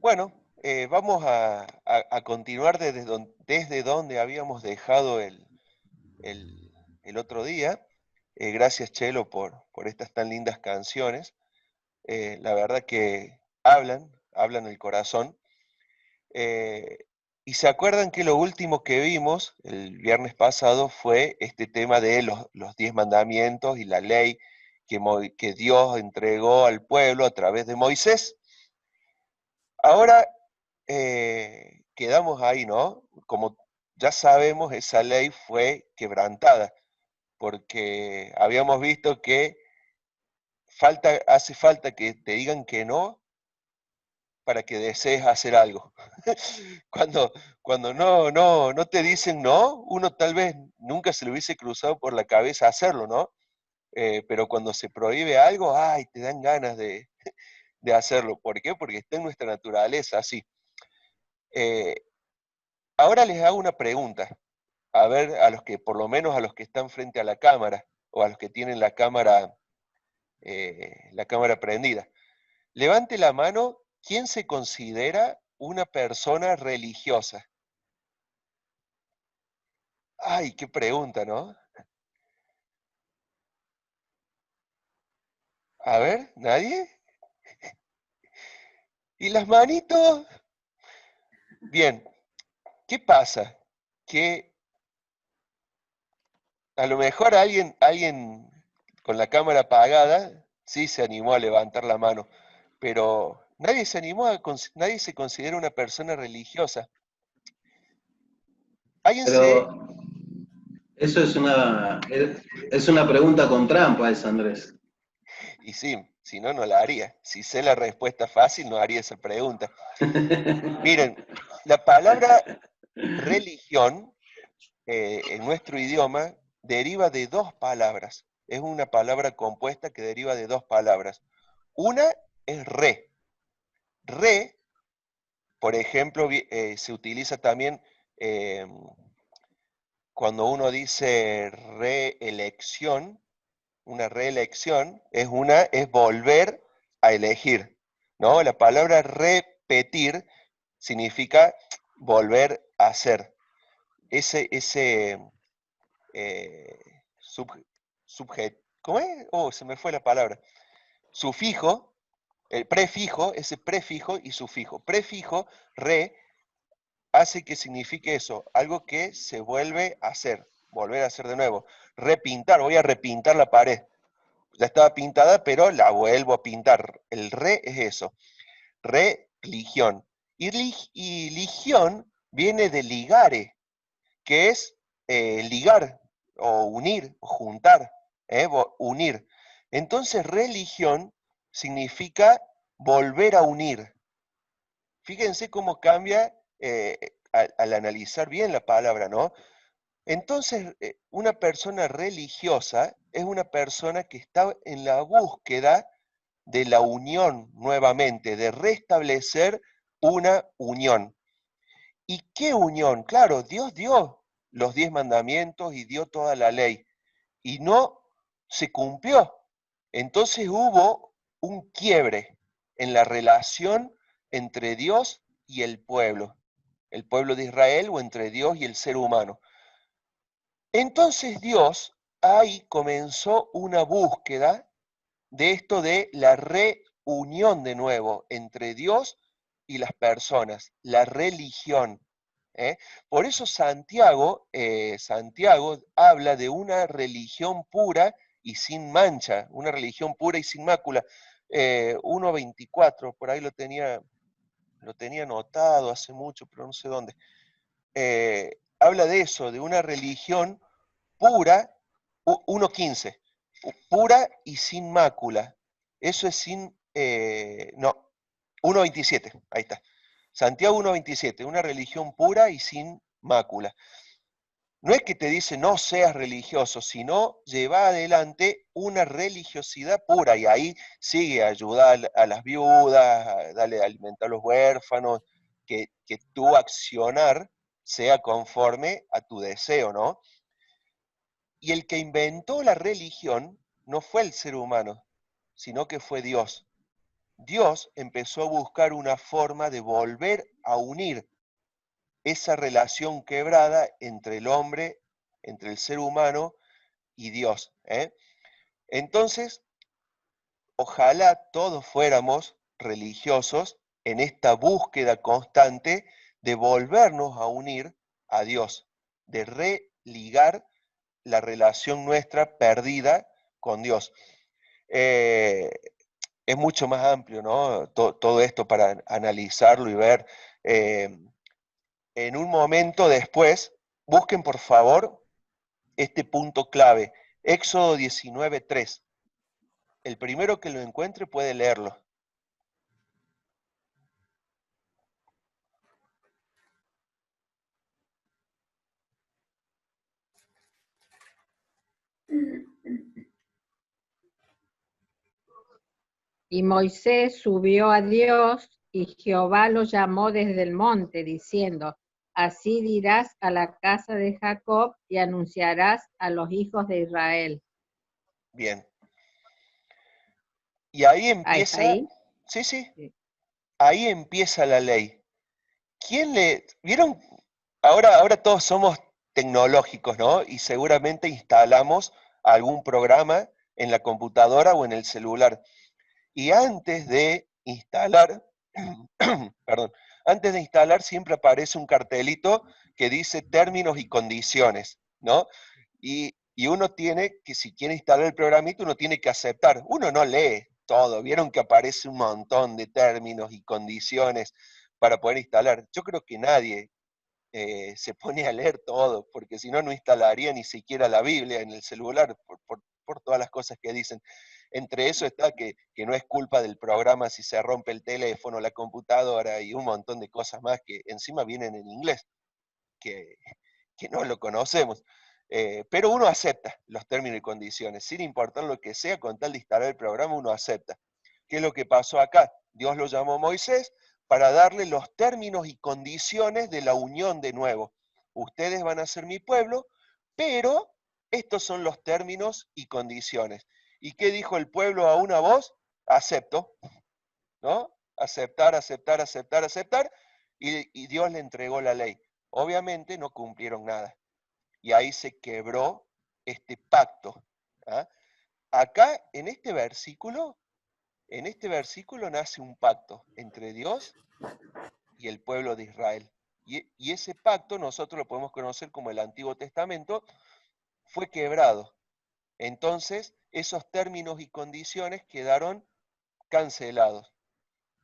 Bueno, vamos a continuar desde donde habíamos dejado el- el otro día. Gracias, Chelo, por estas tan lindas canciones. La verdad que hablan el corazón. Eh, y se acuerdan que lo último que vimos el viernes pasado fue este tema de los 10 mandamientos y la ley que Dios entregó al pueblo a través de Moisés. Ahora quedamos ahí, ¿no? Como ya sabemos, esa ley fue quebrantada, porque habíamos visto que hace falta que te digan que no para que desees hacer algo. Cuando, cuando no te dicen no, uno tal vez nunca se le hubiese cruzado por la cabeza hacerlo, ¿no? Pero cuando se prohíbe algo, ay, te dan ganas de hacerlo. ¿Por qué? Porque está en nuestra naturaleza así. Eh, Ahora les hago una pregunta, a ver, a los que, por lo menos a los que están frente a la cámara, o a los que tienen la cámara prendida. Levante la mano, ¿quién se considera una persona religiosa? Ay, qué pregunta, ¿no? A ver, ¿nadie? ¿Y las manitos? Bien, ¿qué pasa? Que a lo mejor alguien con la cámara apagada sí se animó a levantar la mano, pero nadie se considera una persona religiosa. ¿Alguien se... Pero eso es una pregunta con trampa, esa, Andrés. Y sí, si no, no la haría. Si sé la respuesta fácil, no haría esa pregunta. Miren, la palabra religión en nuestro idioma deriva de dos palabras. Es una palabra compuesta que deriva de dos palabras. Una es re. Re, por ejemplo, se utiliza también eh, cuando uno dice reelección. Una reelección es volver a elegir, ¿no? La palabra repetir significa volver a hacer. Ese eh, sub, ¿cómo es? Oh, se me fue la palabra. Sufijo, el prefijo, ese prefijo y sufijo. Prefijo, re, hace que signifique eso, algo que se vuelve a hacer, volver a hacer de nuevo. Repintar, voy a repintar la pared. Ya estaba pintada, pero la vuelvo a pintar. El re es eso, religión. Y ligión viene de ligare, que es ligar o unir, o juntar, unir. Entonces, religión significa volver a unir. Fíjense cómo cambia al analizar bien la palabra, ¿no? Entonces, una persona religiosa es una persona que está en la búsqueda de la unión nuevamente, de restablecer una unión. ¿Y qué unión? Claro, Dios dio los 10 mandamientos y dio toda la ley, y no se cumplió. Entonces hubo un quiebre en la relación entre Dios y el pueblo de Israel o entre Dios y el ser humano. Entonces Dios ahí comenzó una búsqueda de esto de la reunión de nuevo entre Dios y las personas, la religión. ¿eh? Por eso Santiago habla de una religión pura y sin mancha, una religión pura y sin mácula. 1.24, por ahí lo tenía anotado hace mucho, pero no sé dónde. Habla de eso, de una religión pura, 1.15, pura y sin mácula. Eso es no, 1.27, ahí está. Santiago 1.27, una religión pura y sin mácula. No es que te dice no seas religioso, sino lleva adelante una religiosidad pura y ahí sigue ayudar a las viudas, darle a alimentar a los huérfanos, que tu accionar sea conforme a tu deseo, ¿no? Y el que inventó la religión no fue el ser humano, sino que fue Dios. Dios empezó a buscar una forma de volver a unir esa relación quebrada entre el hombre, entre el ser humano y Dios. Entonces, ojalá todos fuéramos religiosos en esta búsqueda constante de volvernos a unir a Dios, de religar la relación nuestra perdida con Dios. Eh, es mucho más amplio, ¿no? Todo esto para analizarlo y ver. En un momento después, busquen por favor este punto clave, Éxodo 19:3. El primero que lo encuentre puede leerlo. Y Moisés subió a Dios, y Jehová lo llamó desde el monte, diciendo: Así dirás a la casa de Jacob y anunciarás a los hijos de Israel. Bien. Y ahí Ah, ¿está empieza, ahí? sí, Sí. ahí empieza la ley. ¿Vieron? Ahora todos somos tecnológicos, ¿no? Y seguramente instalamos algún programa en la computadora o en el celular. Y antes de instalar, perdón, antes de instalar siempre aparece un cartelito que dice términos y condiciones, ¿no? Y uno tiene que, si quiere instalar el programito, uno tiene que aceptar. Uno no lee todo, vieron que aparece un montón de términos y condiciones para poder instalar. Yo creo que nadie se pone a leer todo, porque si no, no instalaría ni siquiera la Biblia en el celular por todas las cosas que dicen. Entre eso está que no es culpa del programa si se rompe el teléfono, la computadora y un montón de cosas más que encima vienen en inglés, que, que no lo conocemos. Pero uno acepta los términos y condiciones, sin importar lo que sea, con tal de instalar el programa, uno acepta. ¿Qué es lo que pasó acá? Dios lo llamó a Moisés para darle los términos y condiciones de la unión de nuevo. Ustedes van a ser mi pueblo, pero estos son los términos y condiciones. ¿Y qué dijo el pueblo a una voz? Acepto, ¿no? Aceptar, aceptar, aceptar, aceptar, y Dios le entregó la ley. Obviamente no cumplieron nada. Y ahí se quebró este pacto. ¿Ah? Acá, en este versículo nace un pacto entre Dios y el pueblo de Israel. Y ese pacto nosotros lo podemos conocer como el Antiguo Testamento, fue quebrado. Entonces, esos términos y condiciones quedaron cancelados,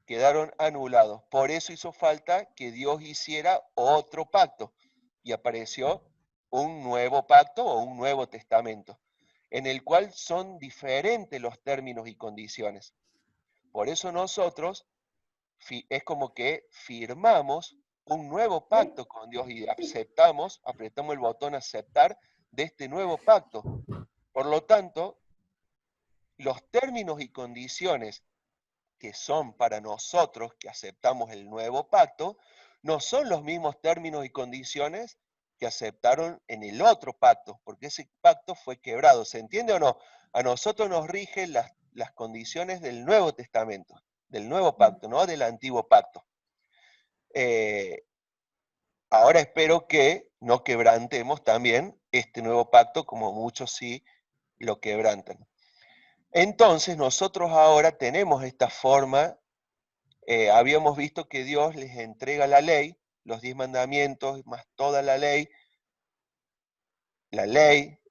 quedaron anulados. Por eso hizo falta que Dios hiciera otro pacto y apareció un nuevo pacto o un nuevo testamento, en el cual son diferentes los términos y condiciones. Por eso nosotros es como que firmamos un nuevo pacto con Dios y apretamos el botón aceptar de este nuevo pacto. Por lo tanto, los términos y condiciones que son para nosotros que aceptamos el nuevo pacto, no son los mismos términos y condiciones que aceptaron en el otro pacto, porque ese pacto fue quebrado. ¿Se entiende o no? A nosotros nos rigen las condiciones del Nuevo Testamento, del nuevo pacto, no del antiguo pacto. Ahora espero que no quebrantemos también este nuevo pacto, como muchos sí lo quebrantan. Entonces nosotros ahora tenemos esta forma. Habíamos visto que Dios les entrega la ley, los 10 mandamientos, más toda la ley,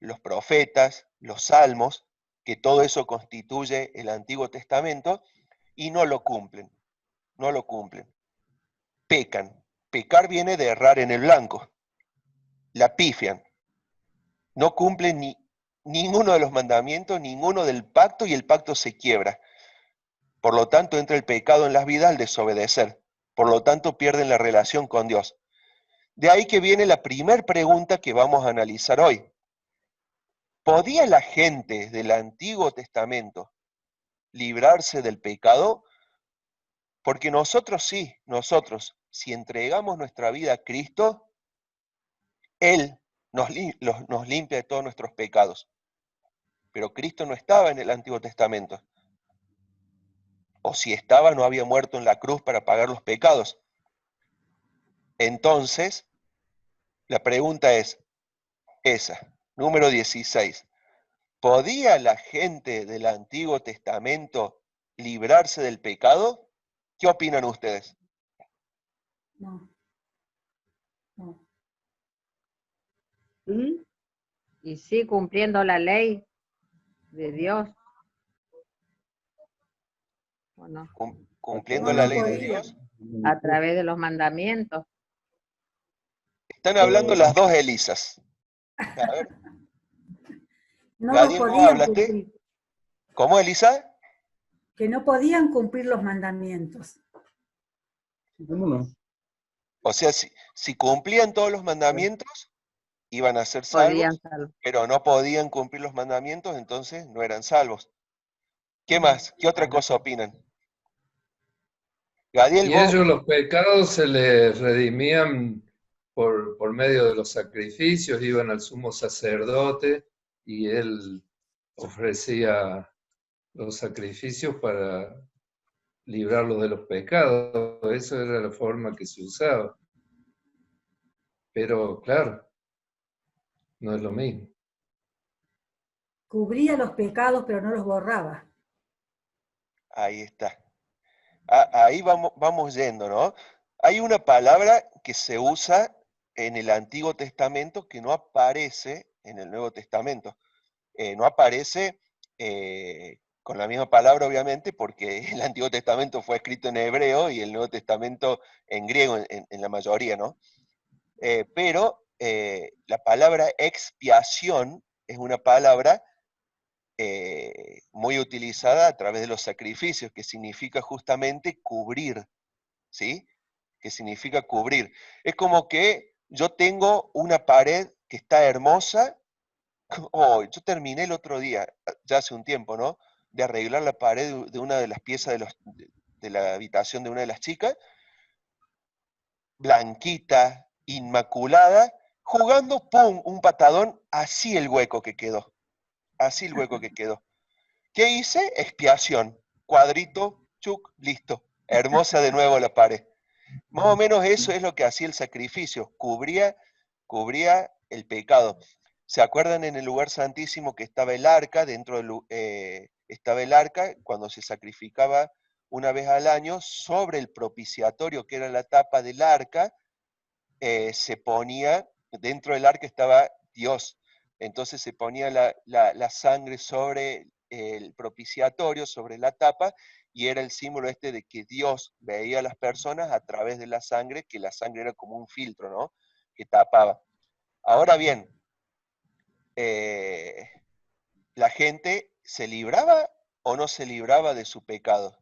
los profetas, los salmos, que todo eso constituye el Antiguo Testamento, y no lo cumplen, no lo cumplen. Pecan. Pecar viene de errar en el blanco. La pifian. No cumplen ninguno de los mandamientos, ninguno del pacto, y el pacto se quiebra. Por lo tanto, entra el pecado en las vidas al desobedecer. Por lo tanto, pierden la relación con Dios. De ahí que viene la primera pregunta que vamos a analizar hoy. ¿Podía la gente del Antiguo Testamento librarse del pecado? Porque nosotros sí, si entregamos nuestra vida a Cristo, Él nos limpia de todos nuestros pecados. Pero Cristo no estaba en el Antiguo Testamento. o si estaba, no había muerto en la cruz para pagar los pecados. Entonces, la pregunta es esa, número 16. ¿Podía la gente del Antiguo Testamento librarse del pecado? ¿Qué opinan ustedes? No. No. Y sí, cumpliendo la ley de Dios. ¿O no? Cumpliendo No, la no ley de podía. Dios. A través de los mandamientos. Están hablando las dos Elisas. A ver, No los Gadiel, ¿vos podían hablaste? cumplir. ¿Cómo, Elisa? Que no podían cumplir los mandamientos. ¿Cómo no? O sea, si cumplían todos los mandamientos, iban a ser Podían salvos, salvar. pero no podían cumplir los mandamientos, entonces no eran salvos. ¿Qué más? ¿Qué otra cosa opinan? Gadiel, Y vos, ellos los pecados se les redimían por medio de los sacrificios, iban al sumo sacerdote y él ofrecía los sacrificios para librarlos de los pecados. Esa era la forma que se usaba. Pero claro, no es lo mismo. Cubría los pecados, pero no los borraba. ahí está. Ahí vamos yendo, ¿no? Hay una palabra que se usa en el Antiguo Testamento que no aparece en el Nuevo Testamento. No aparece con la misma palabra, obviamente, porque el Antiguo Testamento fue escrito en hebreo y el Nuevo Testamento en griego, en la mayoría, ¿no? Pero la palabra expiación es una palabra muy utilizada a través de los sacrificios, que significa justamente cubrir, ¿sí? Que significa cubrir. Es como que yo tengo una pared que está hermosa. Oh, yo terminé el otro día, ya hace un tiempo, ¿no? De arreglar la pared de una de las piezas de la habitación de una de las chicas, blanquita, inmaculada, jugando, ¡pum!, un patadón, así el hueco que quedó. Así el hueco que quedó. ¿Qué hice? Expiación. Cuadrito, chuc, listo. Hermosa de nuevo la pared. Más o menos eso es lo que hacía el sacrificio. Cubría el pecado. ¿Se acuerdan en el lugar santísimo que estaba el arca? Dentro estaba el arca cuando se sacrificaba una vez al año. Sobre el propiciatorio, que era la tapa del arca, se ponía, dentro del arca estaba Dios. Entonces se ponía la sangre sobre el propiciatorio, sobre la tapa, y era el símbolo de que Dios veía a las personas a través de la sangre, que la sangre era como un filtro, ¿no? Que tapaba. Ahora bien, ¿la gente se libraba o no se libraba de su pecado?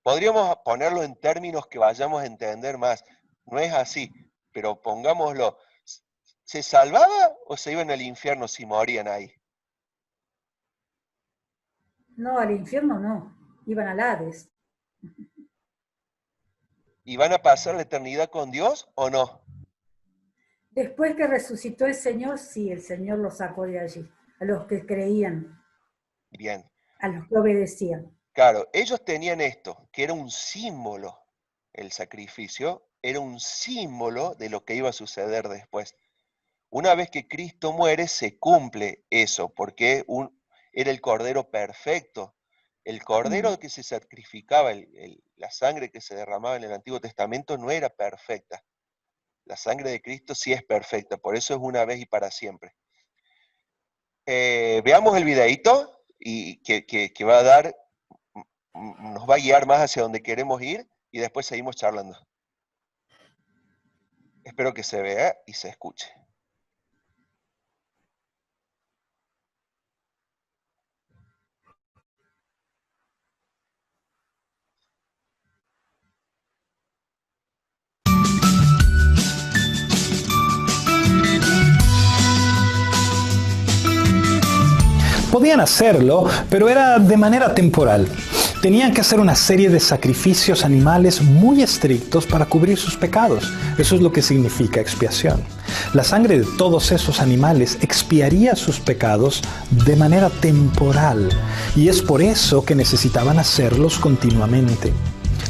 Podríamos ponerlo en términos que vayamos a entender más. No es así, pero pongámoslo. ¿Se salvaba o se iban al infierno si morían ahí? No, al infierno no. Iban al Hades. ¿Y van a pasar la eternidad con Dios o no? Después que resucitó el Señor, sí, el Señor los sacó de allí. A los que creían, Bien. a los que obedecían. Claro, ellos tenían esto, que era un símbolo, el sacrificio, era un símbolo de lo que iba a suceder después. Una vez que Cristo muere, se cumple eso, porque era el Cordero perfecto. El Cordero que se sacrificaba, la sangre que se derramaba en el Antiguo Testamento no era perfecta. La sangre de Cristo sí es perfecta, por eso es una vez y para siempre. Veamos el videíto y que va a dar, nos va a guiar más hacia donde queremos ir y después seguimos charlando. Espero que se vea y se escuche. Podían hacerlo, pero era de manera temporal. Tenían que hacer una serie de sacrificios animales muy estrictos para cubrir sus pecados. Eso es lo que significa expiación. La sangre de todos esos animales expiaría sus pecados de manera temporal, y es por eso que necesitaban hacerlos continuamente.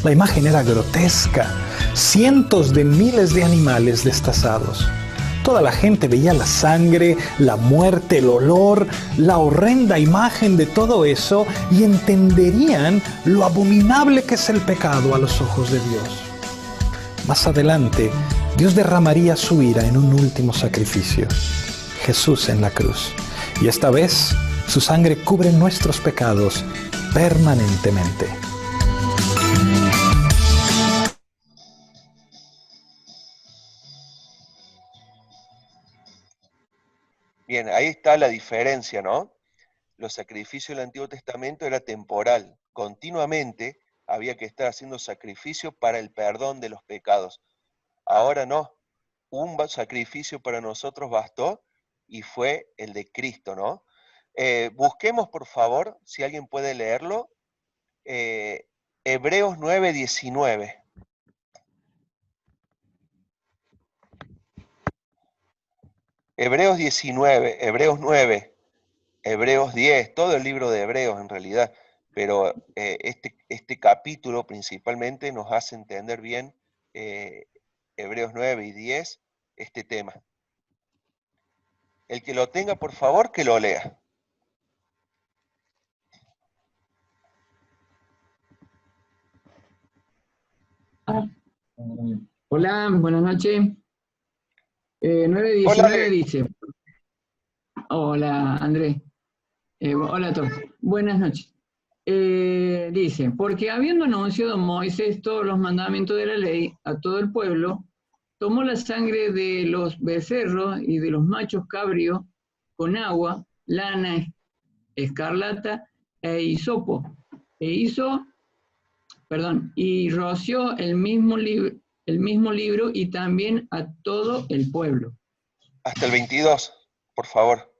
La imagen era grotesca. Cientos de miles de animales destazados. Toda la gente veía la sangre, la muerte, el olor, la horrenda imagen de todo eso y entenderían lo abominable que es el pecado a los ojos de Dios. Más adelante, Dios derramaría su ira en un último sacrificio, Jesús en la cruz. Y esta vez, su sangre cubre nuestros pecados permanentemente. Bien, ahí está la diferencia, ¿no? Los sacrificios del Antiguo Testamento era temporal. Continuamente había que estar haciendo sacrificio para el perdón de los pecados. Ahora no. Un sacrificio para nosotros bastó y fue el de Cristo, ¿no? Busquemos, por favor, si alguien puede leerlo, Hebreos 9:19. Hebreos 19, Hebreos 9, Hebreos 10, todo el libro de Hebreos en realidad, pero este capítulo principalmente nos hace entender bien Hebreos 9 y 10, este tema. El que lo tenga, por favor, que lo lea. Hola, buenas noches. 9:19 Hola, dice. Hola, Andrés. Hola a todos. Buenas noches. Dice, porque habiendo anunciado Moisés todos los mandamientos de la ley a todo el pueblo, tomó la sangre de los becerros y de los machos cabrios con agua, lana, escarlata e hisopo, y roció el mismo libro y también a todo el pueblo. hasta el 22, por favor.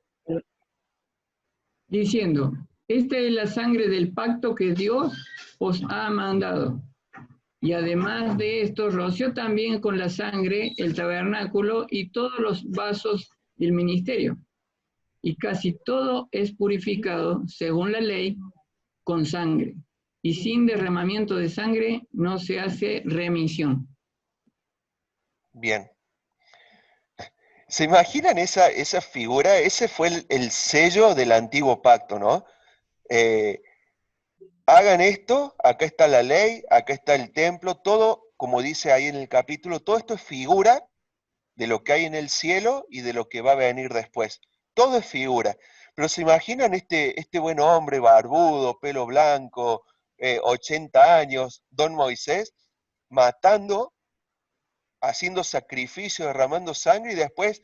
Diciendo, esta es la sangre del pacto que Dios os ha mandado. Y además de esto, roció también con la sangre el tabernáculo y todos los vasos del ministerio. Y casi todo es purificado, según la ley, con sangre. Y sin derramamiento de sangre no se hace remisión. Bien. ¿Se imaginan esa figura? Ese fue el sello del antiguo pacto, ¿no? Hagan esto, acá está la ley, acá está el templo, todo, como dice ahí en el capítulo, todo esto es figura de lo que hay en el cielo y de lo que va a venir después. Todo es figura. Pero se imaginan este buen hombre, barbudo, pelo blanco, 80 años, don Moisés, matando, haciendo sacrificio, derramando sangre y después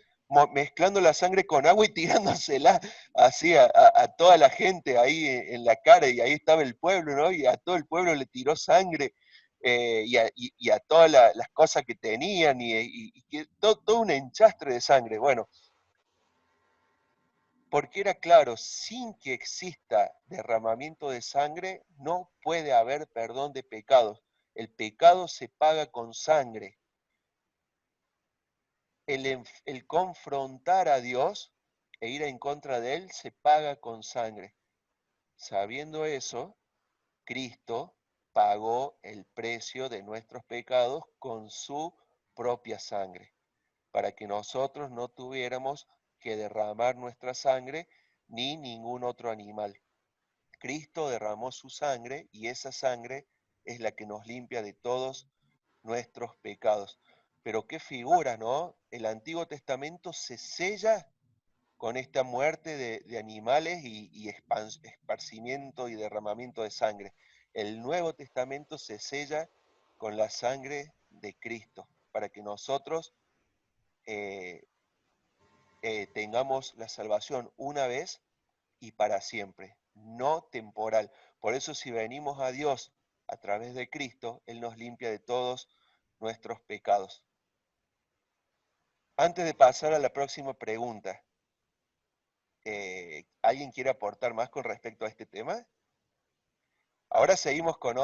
mezclando la sangre con agua y tirándosela así a toda la gente ahí en la cara, y ahí estaba el pueblo, ¿no? Y a todo el pueblo le tiró sangre, y a todas las cosas que tenían, y que todo un enchastre de sangre. Bueno, porque era claro, sin que exista derramamiento de sangre, no puede haber perdón de pecados. El pecado se paga con sangre. El confrontar a Dios e ir en contra de Él se paga con sangre. Sabiendo eso, Cristo pagó el precio de nuestros pecados con su propia sangre, para que nosotros no tuviéramos que derramar nuestra sangre ni ningún otro animal. Cristo derramó su sangre y esa sangre es la que nos limpia de todos nuestros pecados. Pero qué figura, ¿no? El Antiguo Testamento se sella con esta muerte de animales y esparcimiento y derramamiento de sangre. El Nuevo Testamento se sella con la sangre de Cristo, para que nosotros tengamos la salvación una vez y para siempre, no temporal. Por eso si venimos a Dios a través de Cristo, Él nos limpia de todos nuestros pecados. Antes de pasar a la próxima pregunta, ¿alguien quiere aportar más con respecto a este tema? Ahora seguimos con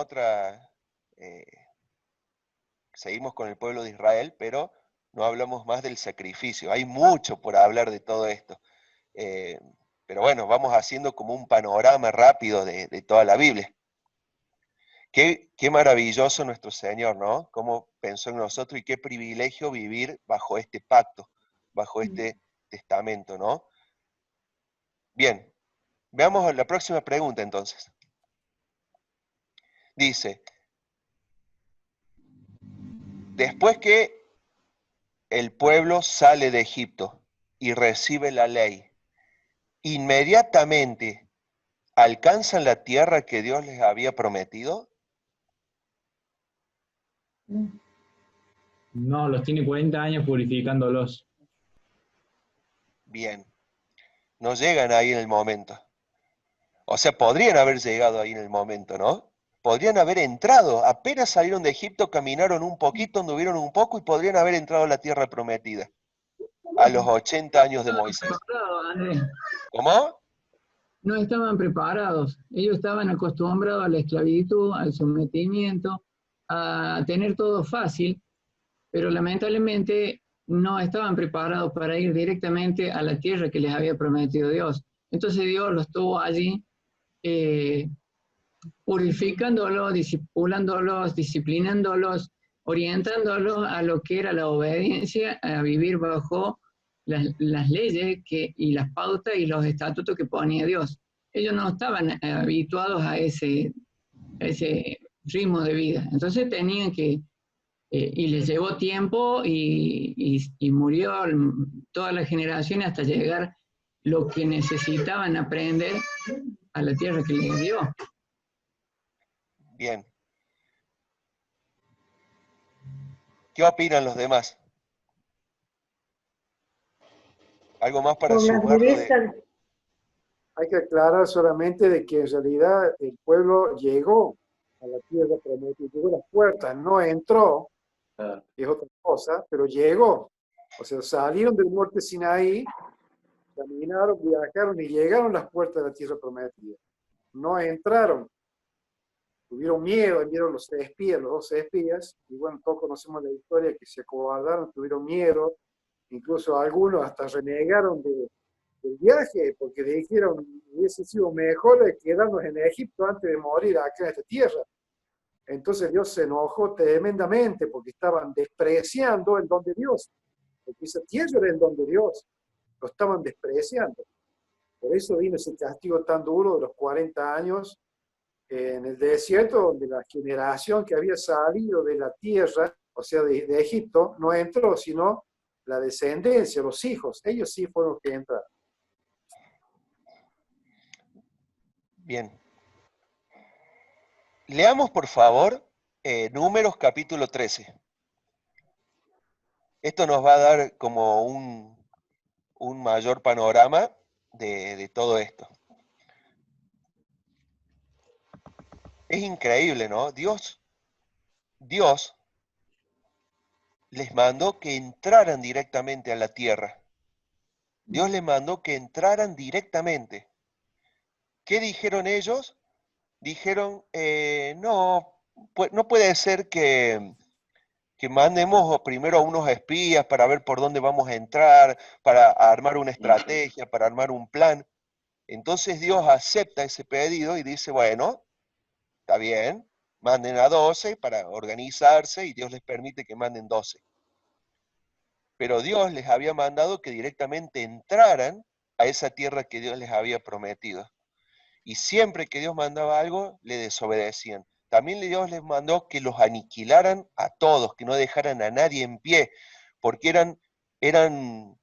seguimos con el pueblo de Israel, pero no hablamos más del sacrificio. Hay mucho por hablar de todo esto. Pero bueno, vamos haciendo como un panorama rápido de toda la Biblia. Qué maravilloso nuestro Señor, ¿no? Cómo pensó en nosotros y qué privilegio vivir bajo este pacto, bajo este testamento, ¿no? Bien, veamos la próxima pregunta entonces. Dice, después que el pueblo sale de Egipto y recibe la ley, ¿inmediatamente alcanzan la tierra que Dios les había prometido? No, los tiene 40 años purificándolos. Bien, no llegan ahí en el momento. O sea, podrían haber llegado ahí en el momento, ¿no? Podrían haber entrado, apenas salieron de Egipto, caminaron un poquito, anduvieron un poco y podrían haber entrado a la tierra prometida, a los 80 años de Moisés. Andrés, ¿Cómo? no estaban preparados. Ellos estaban acostumbrados a la esclavitud, al sometimiento, a tener todo fácil, pero lamentablemente no estaban preparados para ir directamente a la tierra que les había prometido Dios. Entonces Dios los tuvo allí purificándolos, disciplinándolos, orientándolos a lo que era la obediencia, a vivir bajo las leyes y las pautas y los estatutos que ponía Dios. Ellos no estaban habituados a ese ritmo de vida. Entonces tenían que, y les llevó tiempo y murió toda la generación hasta llegar lo que necesitaban aprender a la tierra que les dio. Bien. ¿Qué opinan los demás? ¿Algo más para Por la sumar? dureza, Hay que aclarar solamente de que en realidad el pueblo llegó a la tierra prometida, llegó a las puertas, no entró, que es otra cosa, pero llegó. O sea, salieron del monte Sinaí, caminaron, viajaron y llegaron a las puertas de la tierra prometida. No entraron. Tuvieron miedo, enviaron los espías, los 12 espías, y bueno, todos conocemos la historia que se acobardaron, tuvieron miedo, incluso algunos hasta renegaron del viaje, porque le dijeron, hubiese sido mejor quedarnos en Egipto antes de morir acá en esta tierra. Entonces Dios se enojó tremendamente, porque estaban despreciando el don de Dios, porque esa tierra era el don de Dios, lo estaban despreciando. Por eso vino ese castigo tan duro de los 40 años, en el desierto, donde la generación que había salido de la tierra, o sea, de Egipto, no entró, sino la descendencia, los hijos, ellos sí fueron los que entraron. Bien. Leamos, por favor, Números capítulo 13. Esto nos va a dar como un mayor panorama de todo esto. Es increíble, ¿no? Dios les mandó que entraran directamente a la tierra. Dios les mandó que entraran directamente. ¿Qué dijeron ellos? Dijeron, no puede ser que mandemos primero a unos espías para ver por dónde vamos a entrar, para armar una estrategia, para armar un plan. Entonces Dios acepta ese pedido y dice, bueno, está bien, manden a 12 para organizarse y Dios les permite que manden 12. Pero Dios les había mandado que directamente entraran a esa tierra que Dios les había prometido. Y siempre que Dios mandaba algo, le desobedecían. También Dios les mandó que los aniquilaran a todos, que no dejaran a nadie en pie, porque eran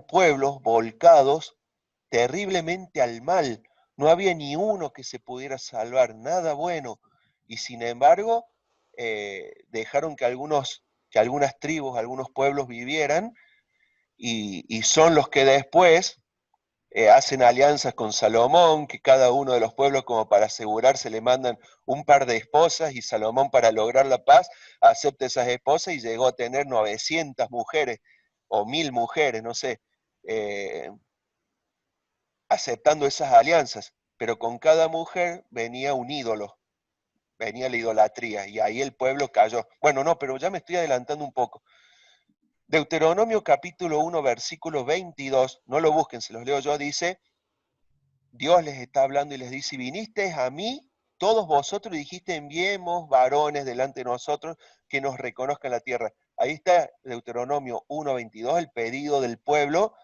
pueblos volcados terriblemente al mal. No había ni uno que se pudiera salvar, nada bueno. Y sin embargo, dejaron que algunas tribus, algunos pueblos vivieran, y son los que después hacen alianzas con Salomón, que cada uno de los pueblos, como para asegurarse, le mandan un par de esposas, y Salomón, para lograr la paz, acepta esas esposas y llegó a tener 900 mujeres, o 1000 mujeres, no sé, aceptando esas alianzas. pero con cada mujer venía un ídolo, venía la idolatría, y ahí el pueblo cayó. Bueno, no, pero ya me estoy adelantando un poco. Deuteronomio capítulo 1, versículo 22, no lo busquen, se los leo yo, dice, Dios les está hablando y les dice, vinisteis a mí, todos vosotros, y dijiste, enviemos varones delante de nosotros que nos reconozcan la tierra. Ahí está Deuteronomio 1, 22, el pedido del pueblo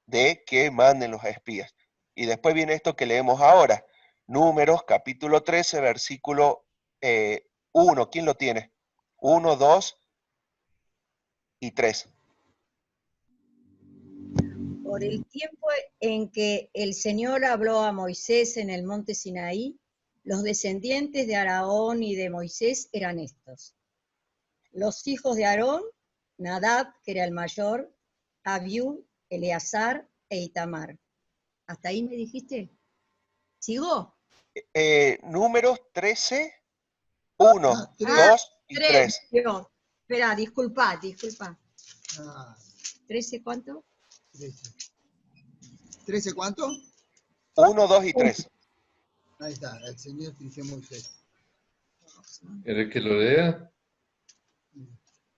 de que manden los espías. Y después viene esto que leemos ahora, Números capítulo 13, versículo 1. ¿Quién lo tiene? 1, 2 y 3. Por el tiempo en que el Señor habló a Moisés en el monte Sinaí, los descendientes de Aarón y de Moisés eran estos. Los hijos de Aarón, Nadab, que era el mayor, Abiú, Eleazar e Itamar. ¿Hasta ahí me dijiste? ¿Sigo? Números 13, 1, Ah, 2 y 3. Espera, disculpa. Ah, ¿13 cuánto? 13. ¿13 cuánto? 1, 2 y 3. Ahí está, el Señor dirigió a Moisés. ¿Querés que lo lea?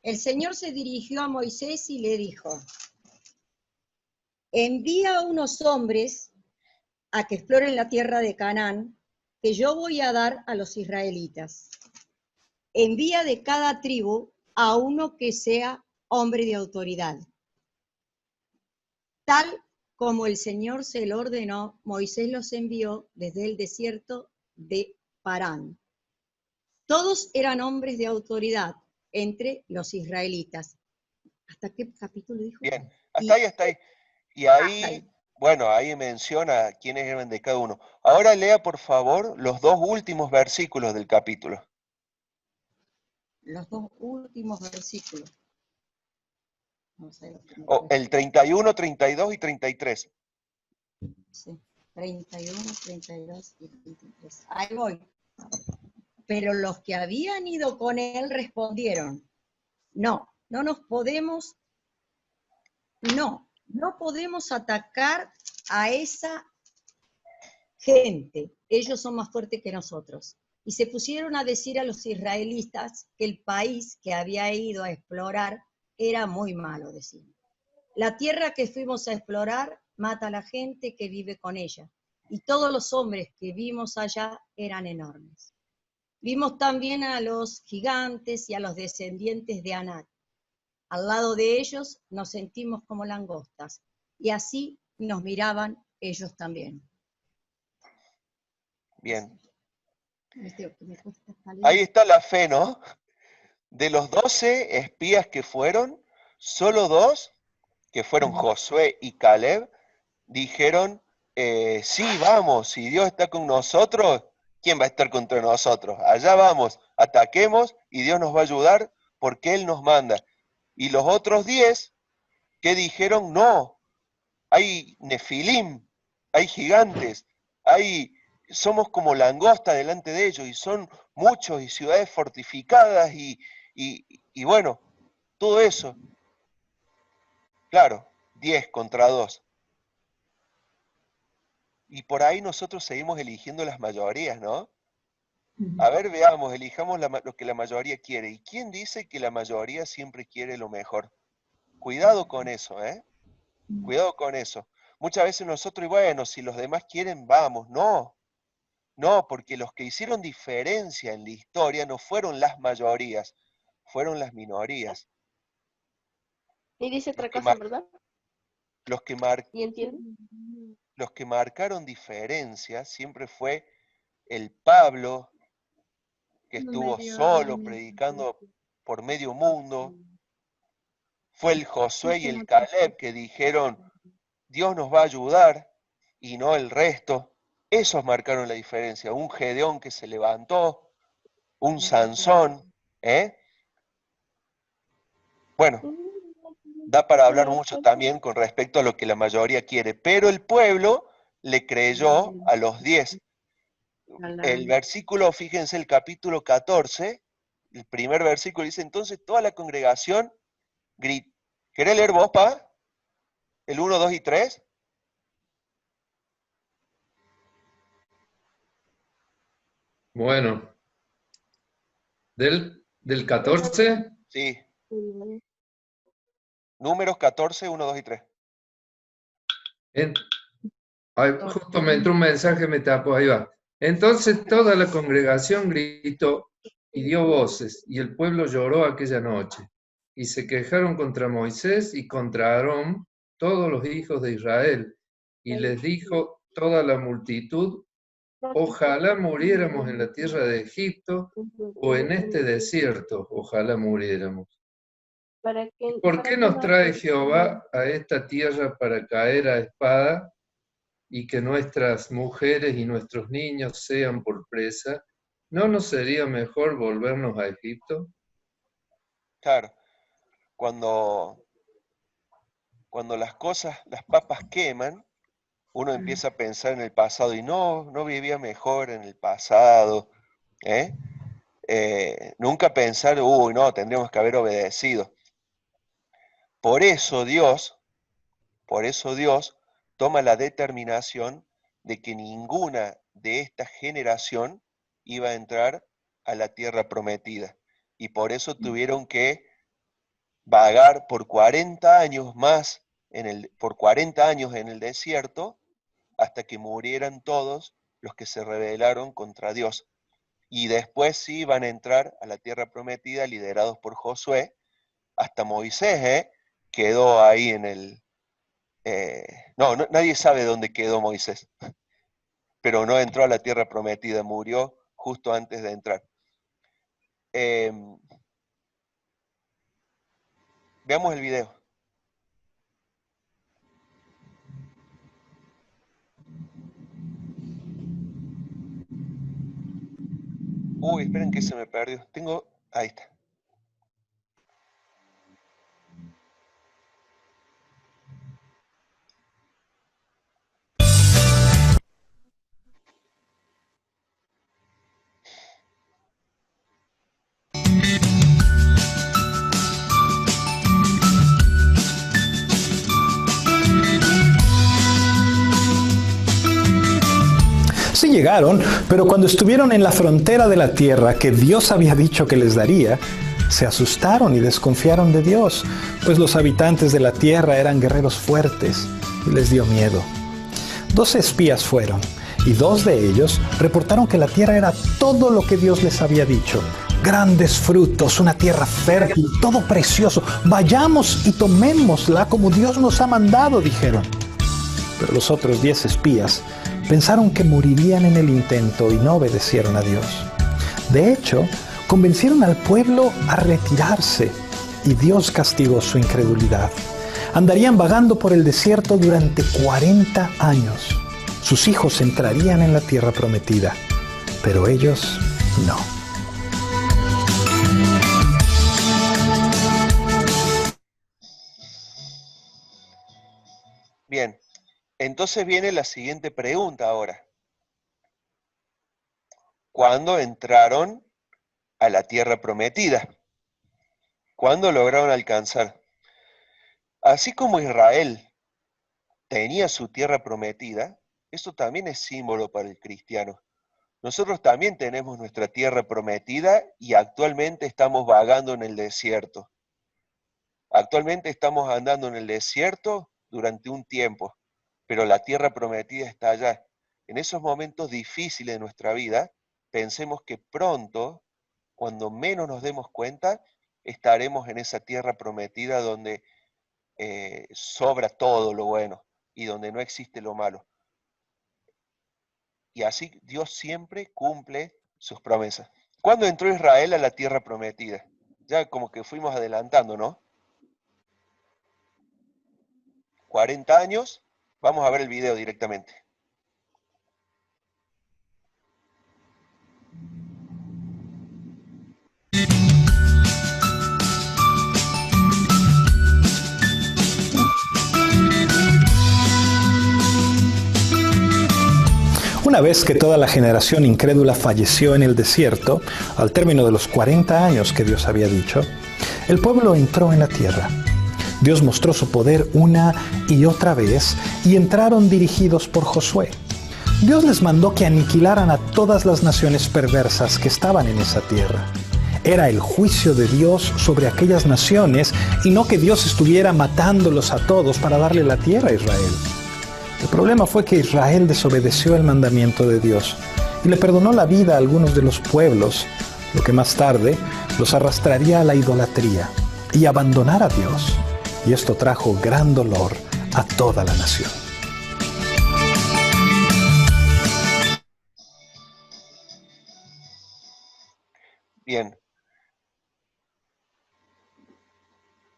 El Señor se dirigió a Moisés y le dijo, envía a unos hombres a que exploren la tierra de Canaán, que yo voy a dar a los israelitas. Envía de cada tribu a uno que sea hombre de autoridad. Tal como el Señor se lo ordenó, Moisés los envió desde el desierto de Parán. Todos eran hombres de autoridad entre los israelitas. ¿Hasta qué capítulo dijo? Bien, hasta ahí. Y ahí, bueno, ahí menciona quiénes eran de cada uno. Ahora lea, por favor, los dos últimos versículos del capítulo. Los dos últimos versículos. Vamos a ver El 31, 32 y 33. Sí, 31, 32 y 33. Ahí voy. Pero los que habían ido con él respondieron, no podemos atacar a esa gente, ellos son más fuertes que nosotros. Y se pusieron a decir a los israelitas que el país que había ido a explorar era muy malo, decían. La tierra que fuimos a explorar mata a la gente que vive con ella, y todos los hombres que vimos allá eran enormes. Vimos también a los gigantes y a los descendientes de Anak. Al lado de ellos nos sentimos como langostas, y así nos miraban ellos también. Bien. Ahí está la fe, ¿no? De los 12 espías que fueron, solo 2, que fueron Josué y Caleb, dijeron, sí, vamos, si Dios está con nosotros, ¿quién va a estar contra nosotros? Allá vamos, ataquemos y Dios nos va a ayudar porque Él nos manda. Y los otros 10 que dijeron, no, hay nefilim, hay gigantes, somos como langosta delante de ellos y son muchos y ciudades fortificadas y bueno, todo eso. Claro, 10 contra 2. Y por ahí nosotros seguimos eligiendo las mayorías, ¿no? A ver, veamos, elijamos lo que la mayoría quiere. ¿Y quién dice que la mayoría siempre quiere lo mejor? Cuidado con eso, ¿eh? Cuidado con eso. Muchas veces nosotros, y bueno, si los demás quieren, vamos. No, porque los que hicieron diferencia en la historia no fueron las mayorías, fueron las minorías. Y dice otra cosa, ¿verdad? ¿Y entienden? Los que marcaron diferencia siempre fue el Pablo, que estuvo solo predicando por medio mundo, fue el Josué y el Caleb que dijeron, Dios nos va a ayudar, y no el resto. Esos marcaron la diferencia. Un Gedeón que se levantó, un Sansón, ¿eh? Bueno, da para hablar mucho también con respecto a lo que la mayoría quiere, pero el pueblo le creyó a los 10. El versículo, fíjense, el capítulo 14, el primer versículo dice, entonces toda la congregación grita. ¿Querés leer vos, Pa? El 1, 2 y 3. Bueno. ¿Del 14? Sí. Números 14, 1, 2 y 3. Ay, justo me entró un mensaje, me tapó, ahí va. Entonces toda la congregación gritó y dio voces, y el pueblo lloró aquella noche. Y se quejaron contra Moisés y contra Aarón todos los hijos de Israel. Y les dijo toda la multitud: ojalá muriéramos en la tierra de Egipto o en este desierto, ojalá muriéramos. ¿Por qué nos trae Jehová a esta tierra para caer a espada y que nuestras mujeres y nuestros niños sean por presa? ¿No nos sería mejor volvernos a Egipto? Claro, cuando las papas queman, uno empieza a pensar en el pasado y no vivía mejor en el pasado, nunca pensar, uy, no, tendríamos que haber obedecido. Por eso Dios toma la determinación de que ninguna de esta generación iba a entrar a la tierra prometida. Y por eso tuvieron que vagar por 40 años más, por 40 años en el desierto, hasta que murieran todos los que se rebelaron contra Dios. Y después sí iban a entrar a la tierra prometida, liderados por Josué, hasta Moisés, quedó ahí en el... nadie sabe dónde quedó Moisés, pero no entró a la tierra prometida, murió justo antes de entrar. Veamos el video. Uy, esperen que se me perdió. Ahí está. Sí llegaron, pero cuando estuvieron en la frontera de la tierra que Dios había dicho que les daría, se asustaron y desconfiaron de Dios, pues los habitantes de la tierra eran guerreros fuertes y les dio miedo. 12 espías fueron, y 2 de ellos reportaron que la tierra era todo lo que Dios les había dicho. Grandes frutos, una tierra fértil, todo precioso. Vayamos y tomémosla como Dios nos ha mandado, dijeron. Pero los otros 10 espías pensaron que morirían en el intento y no obedecieron a Dios. De hecho, convencieron al pueblo a retirarse y Dios castigó su incredulidad. Andarían vagando por el desierto durante 40 años. Sus hijos entrarían en la tierra prometida, pero ellos no. Bien. Entonces viene la siguiente pregunta ahora. ¿Cuándo entraron a la tierra prometida? ¿Cuándo lograron alcanzar? Así como Israel tenía su tierra prometida, eso también es símbolo para el cristiano. Nosotros también tenemos nuestra tierra prometida y actualmente estamos vagando en el desierto. Actualmente estamos andando en el desierto durante un tiempo, pero la tierra prometida está allá. En esos momentos difíciles de nuestra vida, pensemos que pronto, cuando menos nos demos cuenta, estaremos en esa tierra prometida donde sobra todo lo bueno y donde no existe lo malo. Y así Dios siempre cumple sus promesas. ¿Cuándo entró Israel a la tierra prometida? Ya como que fuimos adelantando, ¿no? 40 años. Vamos a ver el video directamente. Una vez que toda la generación incrédula falleció en el desierto, al término de los 40 años que Dios había dicho, el pueblo entró en la tierra. Dios mostró su poder una y otra vez y entraron dirigidos por Josué. Dios les mandó que aniquilaran a todas las naciones perversas que estaban en esa tierra. Era el juicio de Dios sobre aquellas naciones y no que Dios estuviera matándolos a todos para darle la tierra a Israel. El problema fue que Israel desobedeció el mandamiento de Dios y le perdonó la vida a algunos de los pueblos, lo que más tarde los arrastraría a la idolatría y abandonar a Dios. Y esto trajo gran dolor a toda la nación. Bien.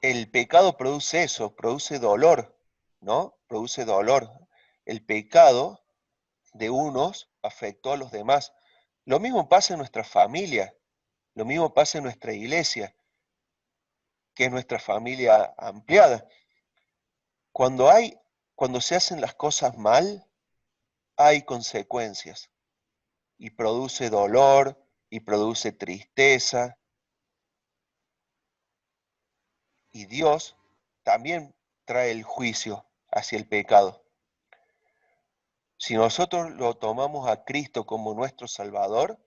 El pecado produce eso, produce dolor, ¿no? Produce dolor. El pecado de unos afectó a los demás. Lo mismo pasa en nuestra familia, lo mismo pasa en nuestra iglesia, que es nuestra familia ampliada. Cuando se hacen las cosas mal, hay consecuencias. Y produce dolor, y produce tristeza. Y Dios también trae el juicio hacia el pecado. Si nosotros lo tomamos a Cristo como nuestro Salvador,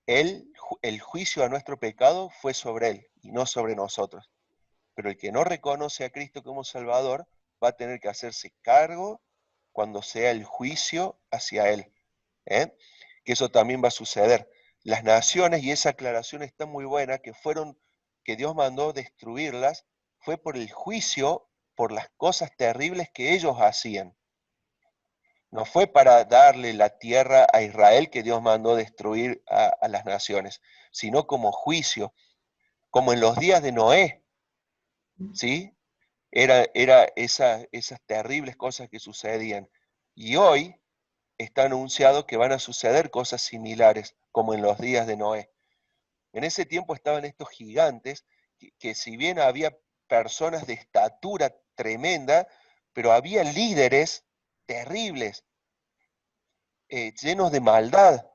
el juicio a nuestro pecado fue sobre Él y no sobre nosotros. Pero el que no reconoce a Cristo como Salvador va a tener que hacerse cargo cuando sea el juicio hacia Él. Que eso también va a suceder. Las naciones, y esa aclaración está muy buena, que Dios mandó destruirlas, fue por el juicio, por las cosas terribles que ellos hacían. No fue para darle la tierra a Israel que Dios mandó destruir a las naciones, sino como juicio, como en los días de Noé, ¿sí? Era esas terribles cosas que sucedían. Y hoy está anunciado que van a suceder cosas similares, como en los días de Noé. En ese tiempo estaban estos gigantes, que si bien había personas de estatura tremenda, pero había líderes terribles, llenos de maldad,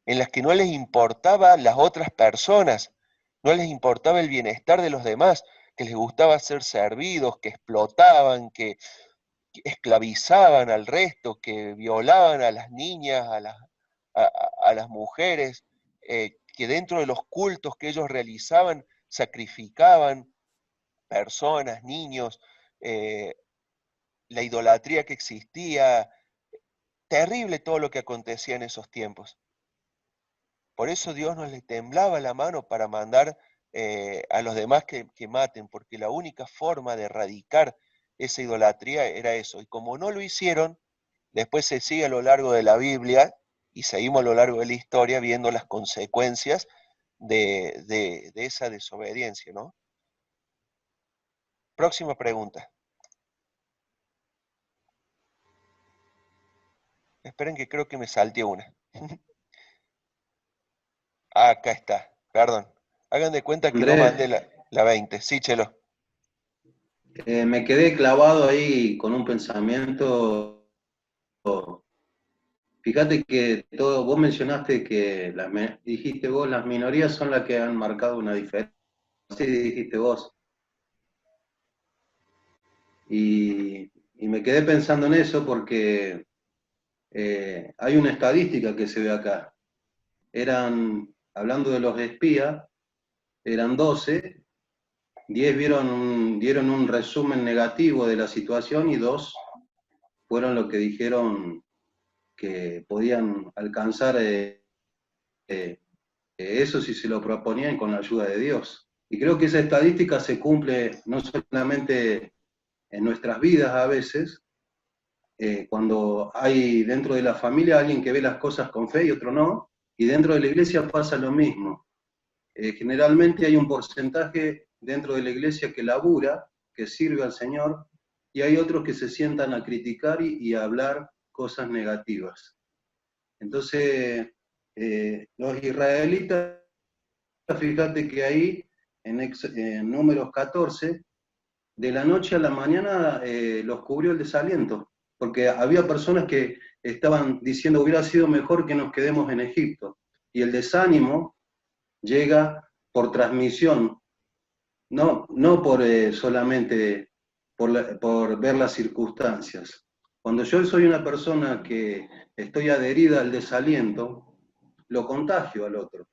en las que no les importaba las otras personas, no les importaba el bienestar de los demás, que les gustaba ser servidos, que explotaban, que esclavizaban al resto, que violaban a las niñas, a las mujeres, que dentro de los cultos que ellos realizaban sacrificaban personas, niños, la idolatría que existía. Terrible todo lo que acontecía en esos tiempos. Por eso Dios no le temblaba la mano para mandar a los demás que maten, porque la única forma de erradicar esa idolatría era eso. Y como no lo hicieron, después se sigue a lo largo de la Biblia y seguimos a lo largo de la historia viendo las consecuencias de esa desobediencia, ¿no? Próxima pregunta. Esperen que creo que me salté una. Acá está, perdón. Hagan de cuenta que Andrés, no mandé la 20. Sí, Chelo. Me quedé clavado ahí con un pensamiento. Fíjate que vos mencionaste que dijiste vos, las minorías son las que han marcado una diferencia. Sí, dijiste vos. Y me quedé pensando en eso porque hay una estadística que se ve acá. Hablando de los espías, eran 12, 10 dieron un resumen negativo de la situación y 2 fueron los que dijeron que podían alcanzar eso si se lo proponían con la ayuda de Dios. Y creo que esa estadística se cumple no solamente en nuestras vidas a veces, cuando hay dentro de la familia alguien que ve las cosas con fe y otro no, y dentro de la iglesia pasa lo mismo. Generalmente hay un porcentaje dentro de la iglesia que labura, que sirve al Señor, y hay otros que se sientan a criticar y a hablar cosas negativas. Entonces, los israelitas, fíjate que ahí, en Números 14, de la noche a la mañana los cubrió el desaliento, porque había personas que estaban diciendo hubiera sido mejor que nos quedemos en Egipto, y el desánimo llega por transmisión, no por solamente por ver las circunstancias. Cuando yo soy una persona que estoy adherida al desaliento, lo contagio al otro.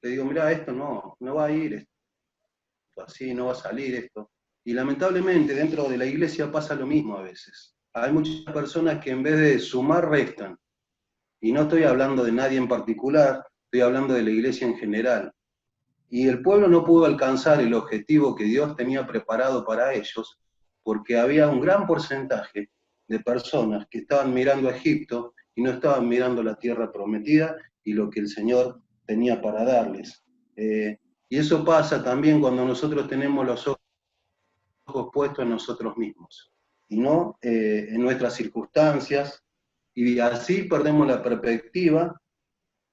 Le digo, mira, esto no va a ir, esto así, no va a salir esto. Y lamentablemente dentro de la iglesia pasa lo mismo a veces. Hay muchas personas que en vez de sumar, restan. Y no estoy hablando de nadie en particular, estoy hablando de la iglesia en general. Y el pueblo no pudo alcanzar el objetivo que Dios tenía preparado para ellos, porque había un gran porcentaje de personas que estaban mirando a Egipto y no estaban mirando la tierra prometida y lo que el Señor tenía para darles. Y eso pasa también cuando nosotros tenemos los ojos puestos en nosotros mismos, y no en nuestras circunstancias, y así perdemos la perspectiva,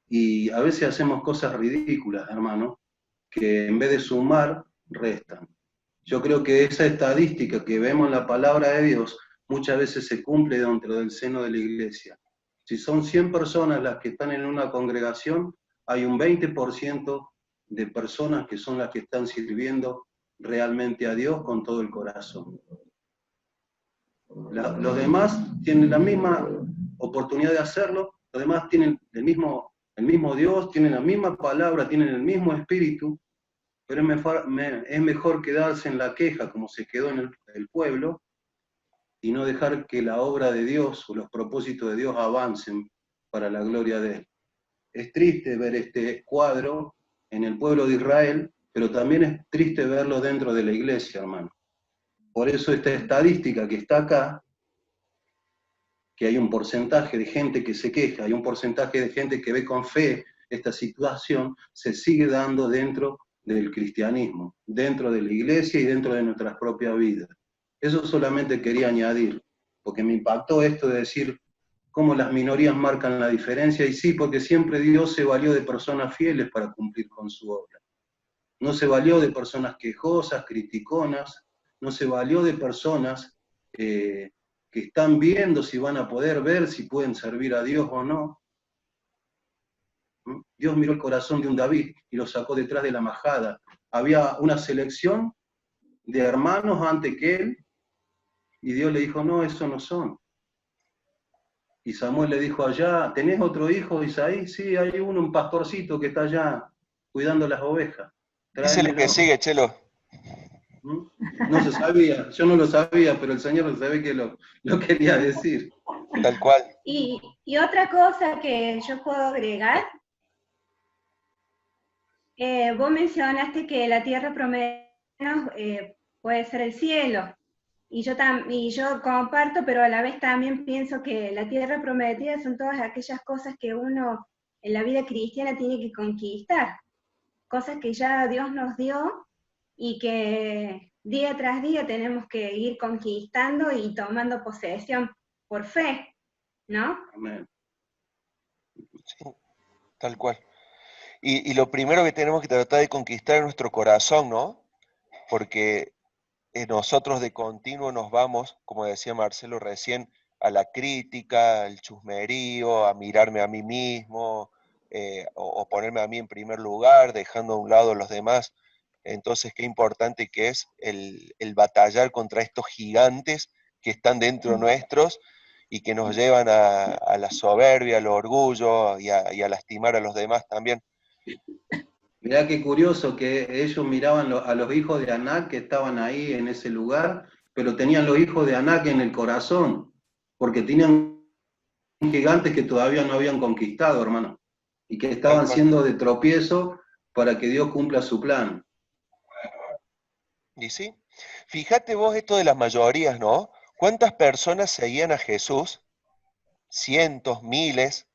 y a veces hacemos cosas ridículas, hermano, que en vez de sumar, restan. Yo creo que esa estadística que vemos en la palabra de Dios muchas veces se cumple dentro del seno de la iglesia. Si son 100 personas las que están en una congregación, hay un 20% de personas que son las que están sirviendo realmente a Dios con todo el corazón. Los demás tienen la misma oportunidad de hacerlo, los demás tienen el mismo Dios, tienen la misma palabra, tienen el mismo espíritu, pero es mejor quedarse en la queja como se quedó en el pueblo y no dejar que la obra de Dios o los propósitos de Dios avancen para la gloria de Él. Es triste ver este cuadro en el pueblo de Israel, pero también es triste verlo dentro de la iglesia, hermano. Por eso esta estadística que está acá, que hay un porcentaje de gente que se queja, hay un porcentaje de gente que ve con fe esta situación, se sigue dando dentro del cristianismo, dentro de la iglesia y dentro de nuestras propias vidas. Eso solamente quería añadir, porque me impactó esto de decir cómo las minorías marcan la diferencia, y sí, porque siempre Dios se valió de personas fieles para cumplir con su obra. No se valió de personas quejosas, criticonas, no se valió de personas que están viendo si van a poder ver si pueden servir a Dios o no. Dios miró el corazón de un David y lo sacó detrás de la majada. Había una selección de hermanos antes que él, y Dios le dijo, no, esos no son. Y Samuel le dijo allá, ¿tenés otro hijo, Isaí? Sí, hay uno, un pastorcito que está allá cuidando las ovejas. Ese es lo que sigue, Chelo. No se sabía, yo no lo sabía, pero el Señor sabe que lo quería decir. Tal cual. Y otra cosa que yo puedo agregar, vos mencionaste que la tierra prometida puede ser el cielo, y yo comparto, pero a la vez también pienso que la tierra prometida son todas aquellas cosas que uno en la vida cristiana tiene que conquistar, cosas que ya Dios nos dio y que día tras día tenemos que ir conquistando y tomando posesión por fe, ¿no? Amén. Sí, tal cual. Y lo primero que tenemos que tratar de conquistar es nuestro corazón, ¿no? Porque nosotros de continuo nos vamos, como decía Marcelo recién, a la crítica, al chusmerío, a mirarme a mí mismo, o ponerme a mí en primer lugar, dejando a un lado a los demás. Entonces, qué importante que es el batallar contra estos gigantes que están dentro nuestros y que nos llevan a la soberbia, al orgullo y a lastimar a los demás también. Mirá qué curioso que ellos miraban a los hijos de Anac que estaban ahí en ese lugar, pero tenían los hijos de Anac en el corazón, porque tenían gigantes que todavía no habían conquistado, hermano, y que estaban siendo de tropiezo para que Dios cumpla su plan. Y sí, fíjate vos esto de las mayorías, ¿no? ¿Cuántas personas seguían a Jesús? Cientos, miles.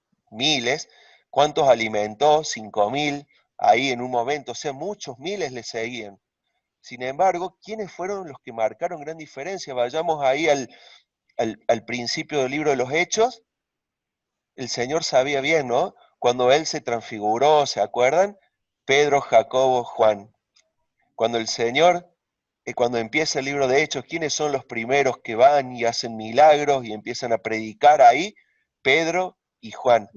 ¿Cuántos alimentó? 5.000, ahí en un momento, o sea, muchos miles le seguían. Sin embargo, ¿quiénes fueron los que marcaron gran diferencia? Vayamos ahí al principio del libro de los Hechos. El Señor sabía bien, ¿no? Cuando Él se transfiguró, ¿se acuerdan? Pedro, Jacobo, Juan. Cuando el Señor... Cuando empieza el libro de Hechos, ¿quiénes son los primeros que van y hacen milagros y empiezan a predicar ahí? Pedro y Juan.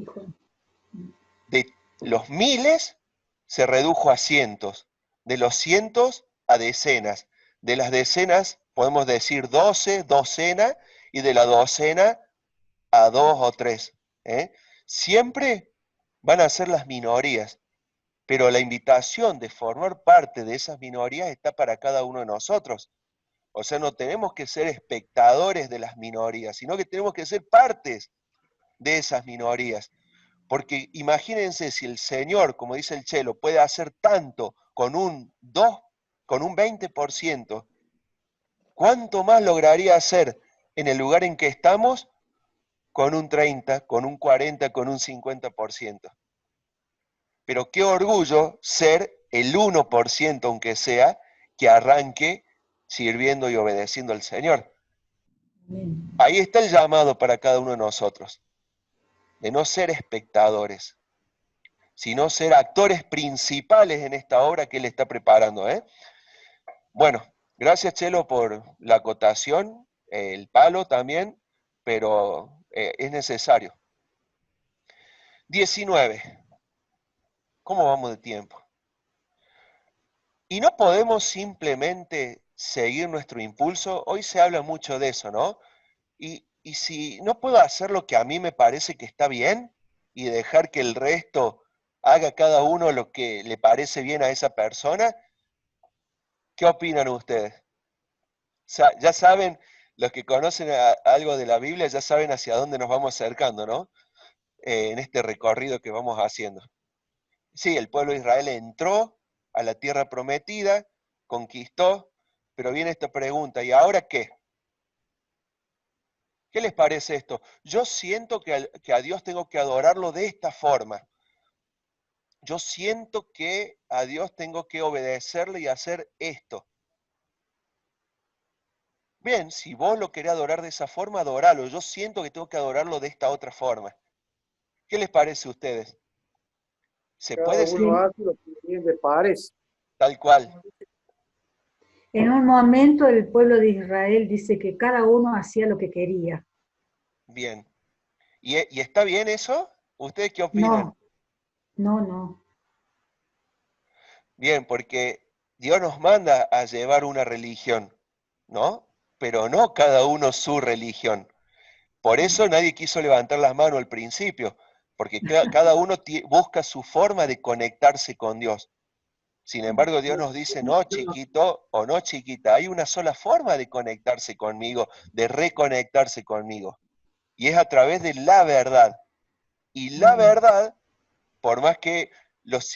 De los miles se redujo a cientos, de los cientos a decenas, de las decenas podemos decir 12, docena, y de la docena a 2 o 3. siempre van a ser las minorías, pero la invitación de formar parte de esas minorías está para cada uno de nosotros. O sea, no tenemos que ser espectadores de las minorías, sino que tenemos que ser partes de esas minorías. Porque imagínense si el Señor, como dice el Chelo, puede hacer tanto con un 20%, ¿cuánto más lograría hacer en el lugar en que estamos con un 30, con un 40, con un 50%? Pero qué orgullo ser el 1%, aunque sea, que arranque sirviendo y obedeciendo al Señor. Ahí está el llamado para cada uno de nosotros, de no ser espectadores, sino ser actores principales en esta obra que Él está preparando. Bueno, gracias Chelo por la acotación, el palo también, pero es necesario. 19. ¿Cómo vamos de tiempo? Y no podemos simplemente seguir nuestro impulso. Hoy se habla mucho de eso, ¿no? Y si no puedo hacer lo que a mí me parece que está bien y dejar que el resto haga cada uno lo que le parece bien a esa persona, ¿qué opinan ustedes? O sea, ya saben, los que conocen algo de la Biblia, ya saben hacia dónde nos vamos acercando, ¿no? En este recorrido que vamos haciendo. Sí, el pueblo de Israel entró a la tierra prometida, conquistó, pero viene esta pregunta, ¿y ahora qué? ¿Qué les parece esto? Yo siento que a Dios tengo que adorarlo de esta forma. Yo siento que a Dios tengo que obedecerle y hacer esto. Bien, si vos lo querés adorar de esa forma, adoralo. Yo siento que tengo que adorarlo de esta otra forma. ¿Qué les parece a ustedes? ¿Se puede Cada uno hace lo que bien le parece. Tal cual. En un momento el pueblo de Israel dice que cada uno hacía lo que quería. Bien. ¿Y está bien eso? ¿Ustedes qué opinan? No. Bien, porque Dios nos manda a llevar una religión, ¿no? Pero no cada uno su religión. Por eso nadie quiso levantar las manos al principio, porque cada uno busca su forma de conectarse con Dios. Sin embargo, Dios nos dice, no, chiquito o no, chiquita, hay una sola forma de conectarse conmigo, de reconectarse conmigo. Y es a través de la verdad. Y la verdad, por más que los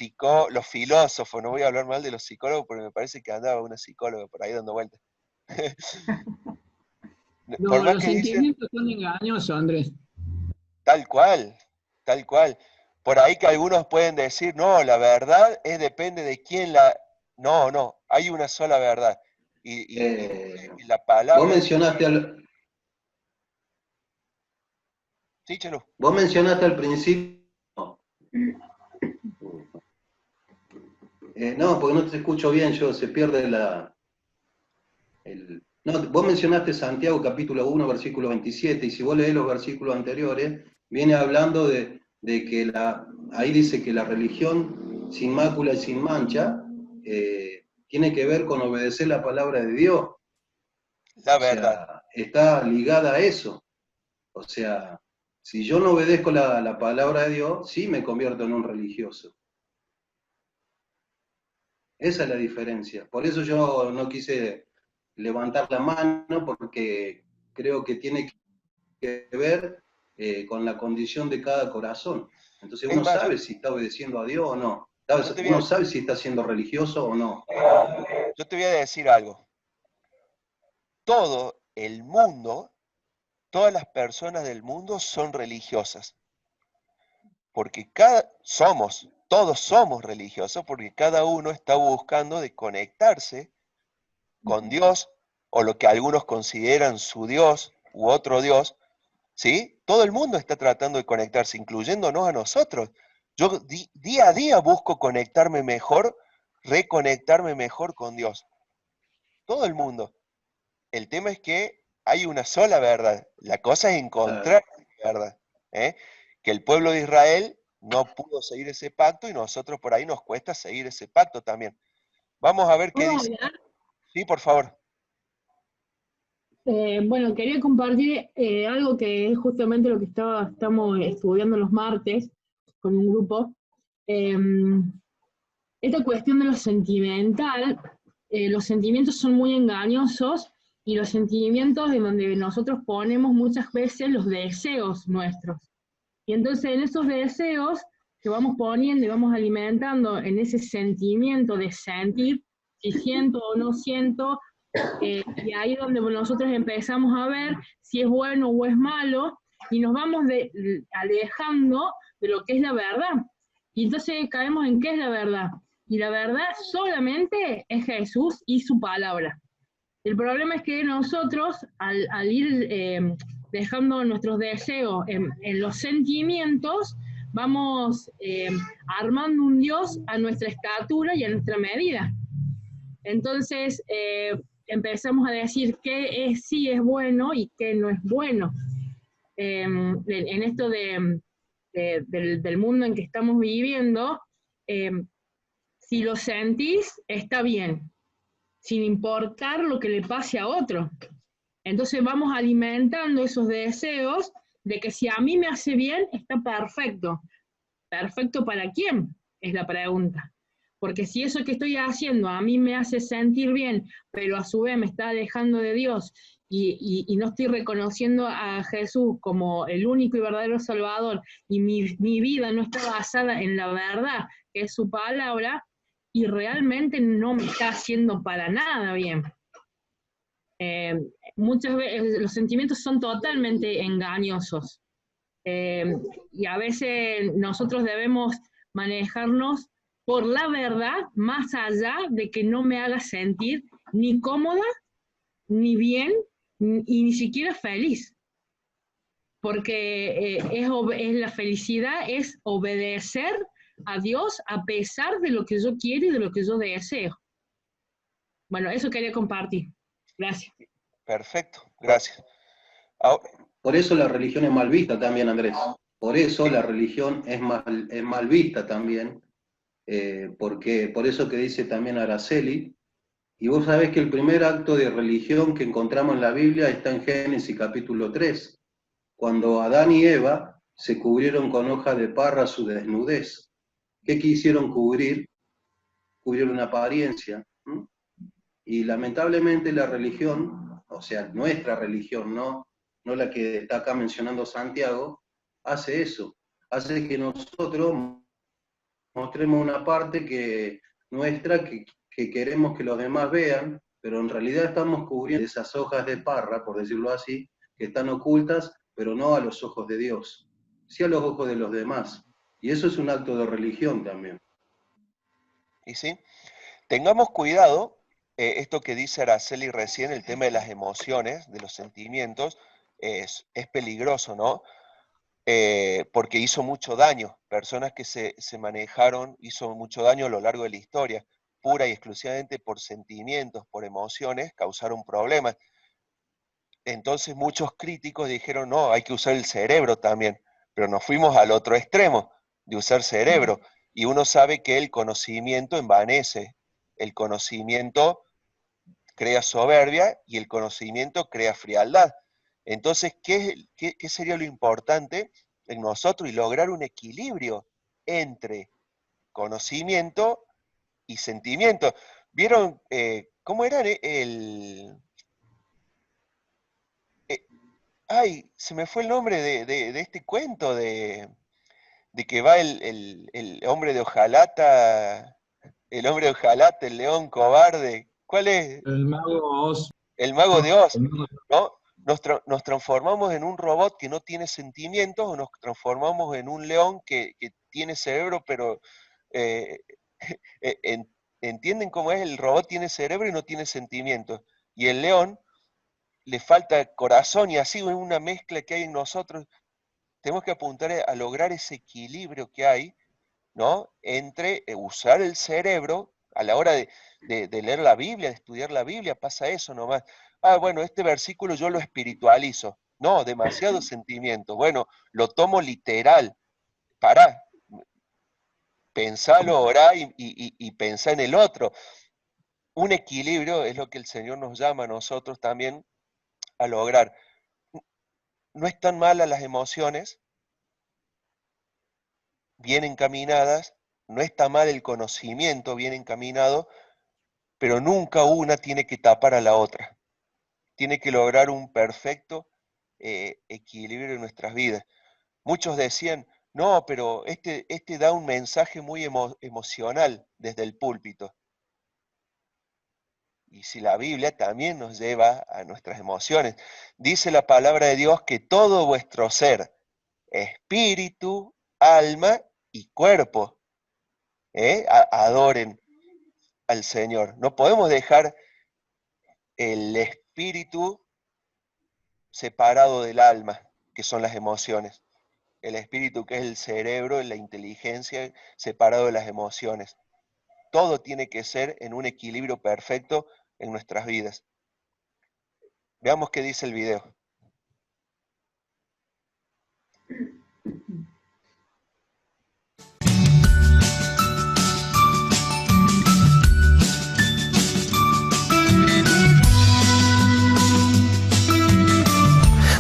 filósofos, no voy a hablar mal de los psicólogos, porque me parece que andaba una psicóloga por ahí dando vueltas. No, los sentimientos son engañosos, Andrés. Tal cual, tal cual. Por ahí que algunos pueden decir, no, la verdad depende de quién la... No, hay una sola verdad. Y la palabra... Vos mencionaste Sí, Chelo. Vos mencionaste al principio... no, porque no te escucho bien, se pierde No, vos mencionaste Santiago capítulo 1, versículo 27, y si vos leés los versículos anteriores, viene hablando de que ahí dice que la religión sin mácula y sin mancha tiene que ver con obedecer la palabra de Dios. La verdad. Sea, está ligada a eso. O sea, si yo no obedezco la palabra de Dios, sí me convierto en un religioso. Esa es la diferencia. Por eso yo no quise levantar la mano, porque creo que tiene que ver con la condición de cada corazón. Entonces uno sabe si está obedeciendo a Dios o no. Uno sabe si está siendo religioso o no. Yo te voy a decir algo. Todo el mundo, todas las personas del mundo son religiosas. Porque todos somos religiosos, porque cada uno está buscando de conectarse con Dios, o lo que algunos consideran su Dios u otro Dios, ¿sí? Todo el mundo está tratando de conectarse, incluyéndonos a nosotros. Yo día a día busco conectarme mejor, reconectarme mejor con Dios. Todo el mundo. El tema es que hay una sola verdad. La cosa es encontrar la verdad. Que el pueblo de Israel no pudo seguir ese pacto y nosotros por ahí nos cuesta seguir ese pacto también. Vamos a ver qué dice. Sí, por favor. Bueno, quería compartir algo que es justamente lo que estamos estudiando los martes con un grupo. Esta cuestión de lo sentimental, los sentimientos son muy engañosos y los sentimientos en donde nosotros ponemos muchas veces los deseos nuestros. Y entonces en esos deseos que vamos poniendo y vamos alimentando en ese sentimiento de sentir, si siento o no siento, y ahí es donde nosotros empezamos a ver si es bueno o es malo, y nos vamos alejando de lo que es la verdad. Y entonces caemos en qué es la verdad. Y la verdad solamente es Jesús y su palabra. El problema es que nosotros, al ir dejando nuestros deseos en los sentimientos, vamos armando un Dios a nuestra estatura y a nuestra medida. Entonces, empezamos a decir qué sí es bueno y qué no es bueno. En esto del mundo en que estamos viviendo, si lo sentís, está bien, sin importar lo que le pase a otro. Entonces vamos alimentando esos deseos de que si a mí me hace bien, está perfecto. ¿Perfecto para quién? Es la pregunta. Porque si eso que estoy haciendo a mí me hace sentir bien, pero a su vez me está alejando de Dios y no estoy reconociendo a Jesús como el único y verdadero Salvador, y mi vida no está basada en la verdad, que es su palabra, y realmente no me está haciendo para nada bien. Muchas veces los sentimientos son totalmente engañosos. Y a veces nosotros debemos manejarnos por la verdad, más allá de que no me haga sentir ni cómoda, ni bien, y ni siquiera feliz. Porque la felicidad es obedecer a Dios a pesar de lo que yo quiero y de lo que yo deseo. Bueno, eso quería compartir. Gracias. Perfecto, gracias. Por eso la religión es mal vista también, Andrés. Por eso la religión es mal vista también, porque por eso que dice también Araceli, y vos sabés que el primer acto de religión que encontramos en la Biblia está en Génesis capítulo 3, cuando Adán y Eva se cubrieron con hoja de parra su desnudez. ¿Qué quisieron cubrir? Cubrieron una apariencia. Y lamentablemente la religión, o sea, nuestra religión, no la que está acá mencionando Santiago, hace eso. Hace que nosotros mostremos una parte nuestra que queremos que los demás vean, pero en realidad estamos cubriendo esas hojas de parra, por decirlo así, que están ocultas, pero no a los ojos de Dios, sí a los ojos de los demás. Y eso es un acto de religión también. Y sí, tengamos cuidado, esto que dice Araceli recién, el tema de las emociones, de los sentimientos, es peligroso, ¿no? Porque hizo mucho daño, personas que se manejaron, hizo mucho daño a lo largo de la historia, pura y exclusivamente por sentimientos, por emociones, causaron problemas. Entonces muchos críticos dijeron, no, hay que usar el cerebro también, pero nos fuimos al otro extremo de usar cerebro, y uno sabe que el conocimiento envanece, el conocimiento crea soberbia y el conocimiento crea frialdad. Entonces, ¿qué sería lo importante en nosotros? Y lograr un equilibrio entre conocimiento y sentimiento. ¿Vieron cómo era ay, se me fue el nombre de este cuento de que va el hombre de hojalata, el león cobarde. ¿Cuál es? El mago Oz. El mago de Oz, ¿no? Nos transformamos en un robot que no tiene sentimientos, o nos transformamos en un león que tiene cerebro, pero ¿entienden cómo es? El robot tiene cerebro y no tiene sentimientos. Y el león le falta corazón, y así es una mezcla que hay en nosotros. Tenemos que apuntar a lograr ese equilibrio que hay, ¿no? Entre usar el cerebro a la hora de leer la Biblia, de estudiar la Biblia, pasa eso nomás. Ah, bueno, este versículo yo lo espiritualizo. No, demasiado sentimiento. Bueno, lo tomo literal. Pará, pensalo, orá y pensá en el otro. Un equilibrio es lo que el Señor nos llama a nosotros también a lograr. No están malas las emociones, bien encaminadas, no está mal el conocimiento bien encaminado, pero nunca una tiene que tapar a la otra. Tiene que lograr un perfecto equilibrio en nuestras vidas. Muchos decían, no, pero este da un mensaje muy emocional desde el púlpito. Y si la Biblia también nos lleva a nuestras emociones. Dice la palabra de Dios que todo vuestro ser, espíritu, alma y cuerpo, adoren al Señor. No podemos dejar el espíritu separado del alma, que son las emociones. El espíritu, que es el cerebro, la inteligencia, separado de las emociones. Todo tiene que ser en un equilibrio perfecto en nuestras vidas. Veamos qué dice el video.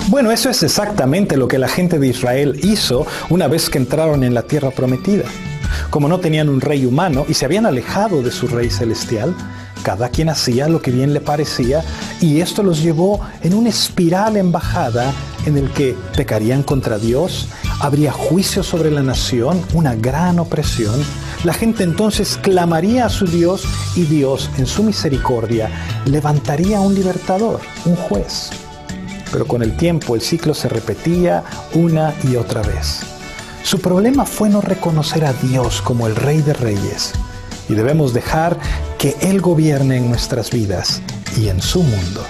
Bueno, eso es exactamente lo que la gente de Israel hizo una vez que entraron en la tierra prometida. Como no tenían un rey humano y se habían alejado de su rey celestial, cada quien hacía lo que bien le parecía, y esto los llevó en una espiral en bajada en el que pecarían contra Dios, habría juicio sobre la nación, una gran opresión. La gente entonces clamaría a su Dios y Dios, en su misericordia, levantaría un libertador, un juez. Pero con el tiempo el ciclo se repetía una y otra vez. Su problema fue no reconocer a Dios como el Rey de Reyes, y debemos dejar que Él gobierne en nuestras vidas y en su mundo.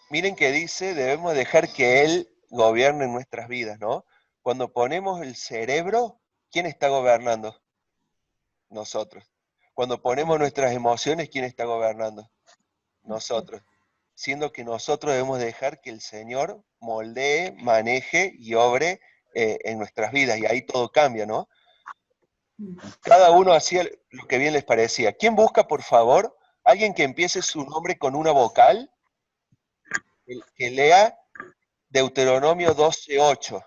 Miren que dice, debemos dejar que Él gobierne en nuestras vidas, ¿no? Cuando ponemos el cerebro, ¿quién está gobernando? Nosotros. Cuando ponemos nuestras emociones, ¿quién está gobernando? Nosotros. Siendo que nosotros debemos dejar que el Señor moldee, maneje y obre en nuestras vidas, y ahí todo cambia, ¿no? Cada uno hacía lo que bien les parecía. ¿Quién busca, por favor, alguien que empiece su nombre con una vocal? Que lea Deuteronomio 12:8.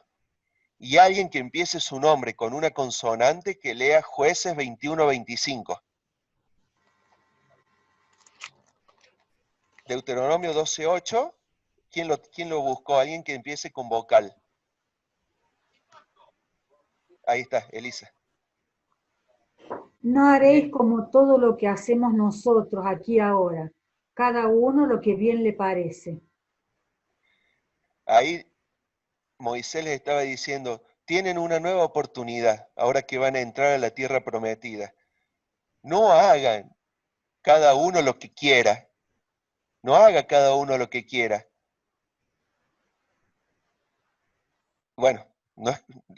Y alguien que empiece su nombre con una consonante, que lea Jueces 21:25. Deuteronomio 12:8. ¿Quién lo buscó? Alguien que empiece con vocal. Ahí está, Elisa. No haréis como todo lo que hacemos nosotros aquí ahora, cada uno lo que bien le parece. Ahí Moisés les estaba diciendo, tienen una nueva oportunidad ahora que van a entrar a la tierra prometida. No hagan cada uno lo que quiera. No haga cada uno lo que quiera. Bueno,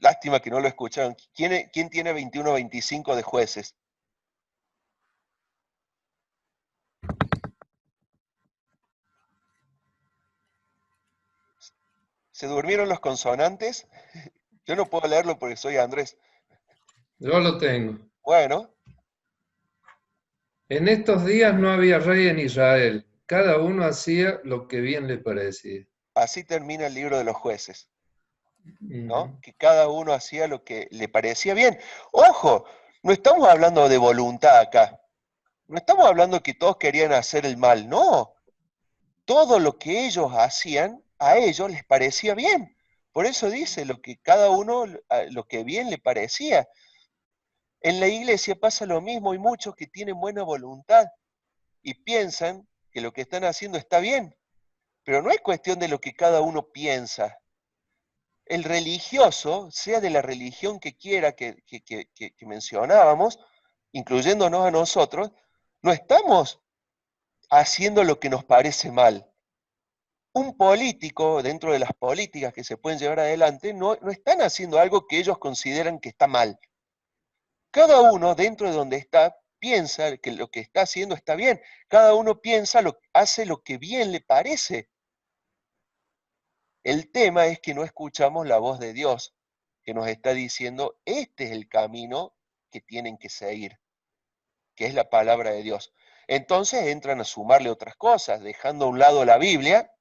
lástima que no lo escucharon. ¿Quién tiene 21:25 de Jueces? ¿Se durmieron los consonantes? Yo no puedo leerlo porque soy Andrés. Yo lo tengo. Bueno. En estos días no había rey en Israel. Cada uno hacía lo que bien le parecía. Así termina el libro de los jueces, ¿no? Que cada uno hacía lo que le parecía bien. Ojo, no estamos hablando de voluntad acá. No estamos hablando que todos querían hacer el mal, no. Todo lo que ellos hacían, a ellos les parecía bien. Por eso dice lo que cada uno, lo que bien le parecía. En la iglesia pasa lo mismo, hay muchos que tienen buena voluntad y piensan que lo que están haciendo está bien, pero no es cuestión de lo que cada uno piensa. El religioso, sea de la religión que quiera que mencionábamos, incluyéndonos a nosotros, no estamos haciendo lo que nos parece mal. Un político, dentro de las políticas que se pueden llevar adelante, no están haciendo algo que ellos consideran que está mal. Cada uno, dentro de donde está, piensa que lo que está haciendo está bien. Cada uno hace lo que bien le parece. El tema es que no escuchamos la voz de Dios, que nos está diciendo, este es el camino que tienen que seguir. que es la palabra de Dios. Entonces entran a sumarle otras cosas, dejando a un lado la Biblia,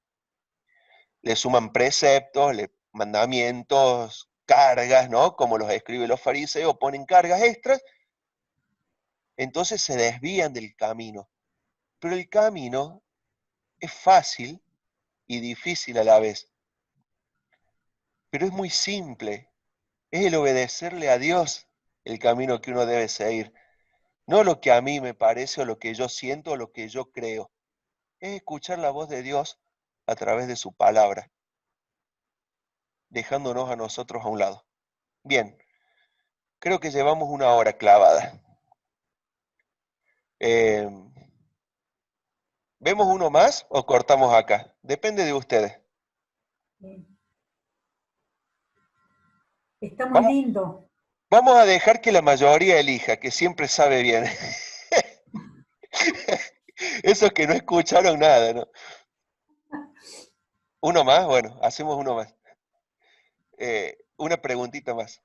le suman preceptos, mandamientos, cargas, ¿no? Como los escriben los fariseos, ponen cargas extras, entonces se desvían del camino. Pero el camino es fácil y difícil a la vez. Pero es muy simple. Es el obedecerle a Dios el camino que uno debe seguir. No lo que a mí me parece o lo que yo siento o lo que yo creo. Es escuchar la voz de Dios a través de su palabra, dejándonos a nosotros a un lado. Bien, creo que llevamos 1 hora clavada. ¿Vemos uno más o cortamos acá? Depende de ustedes. Está muy lindo. Vamos a dejar que la mayoría elija, que siempre sabe bien. Esos que no escucharon nada, ¿no? ¿Uno más? Bueno, hacemos uno más. Una preguntita más.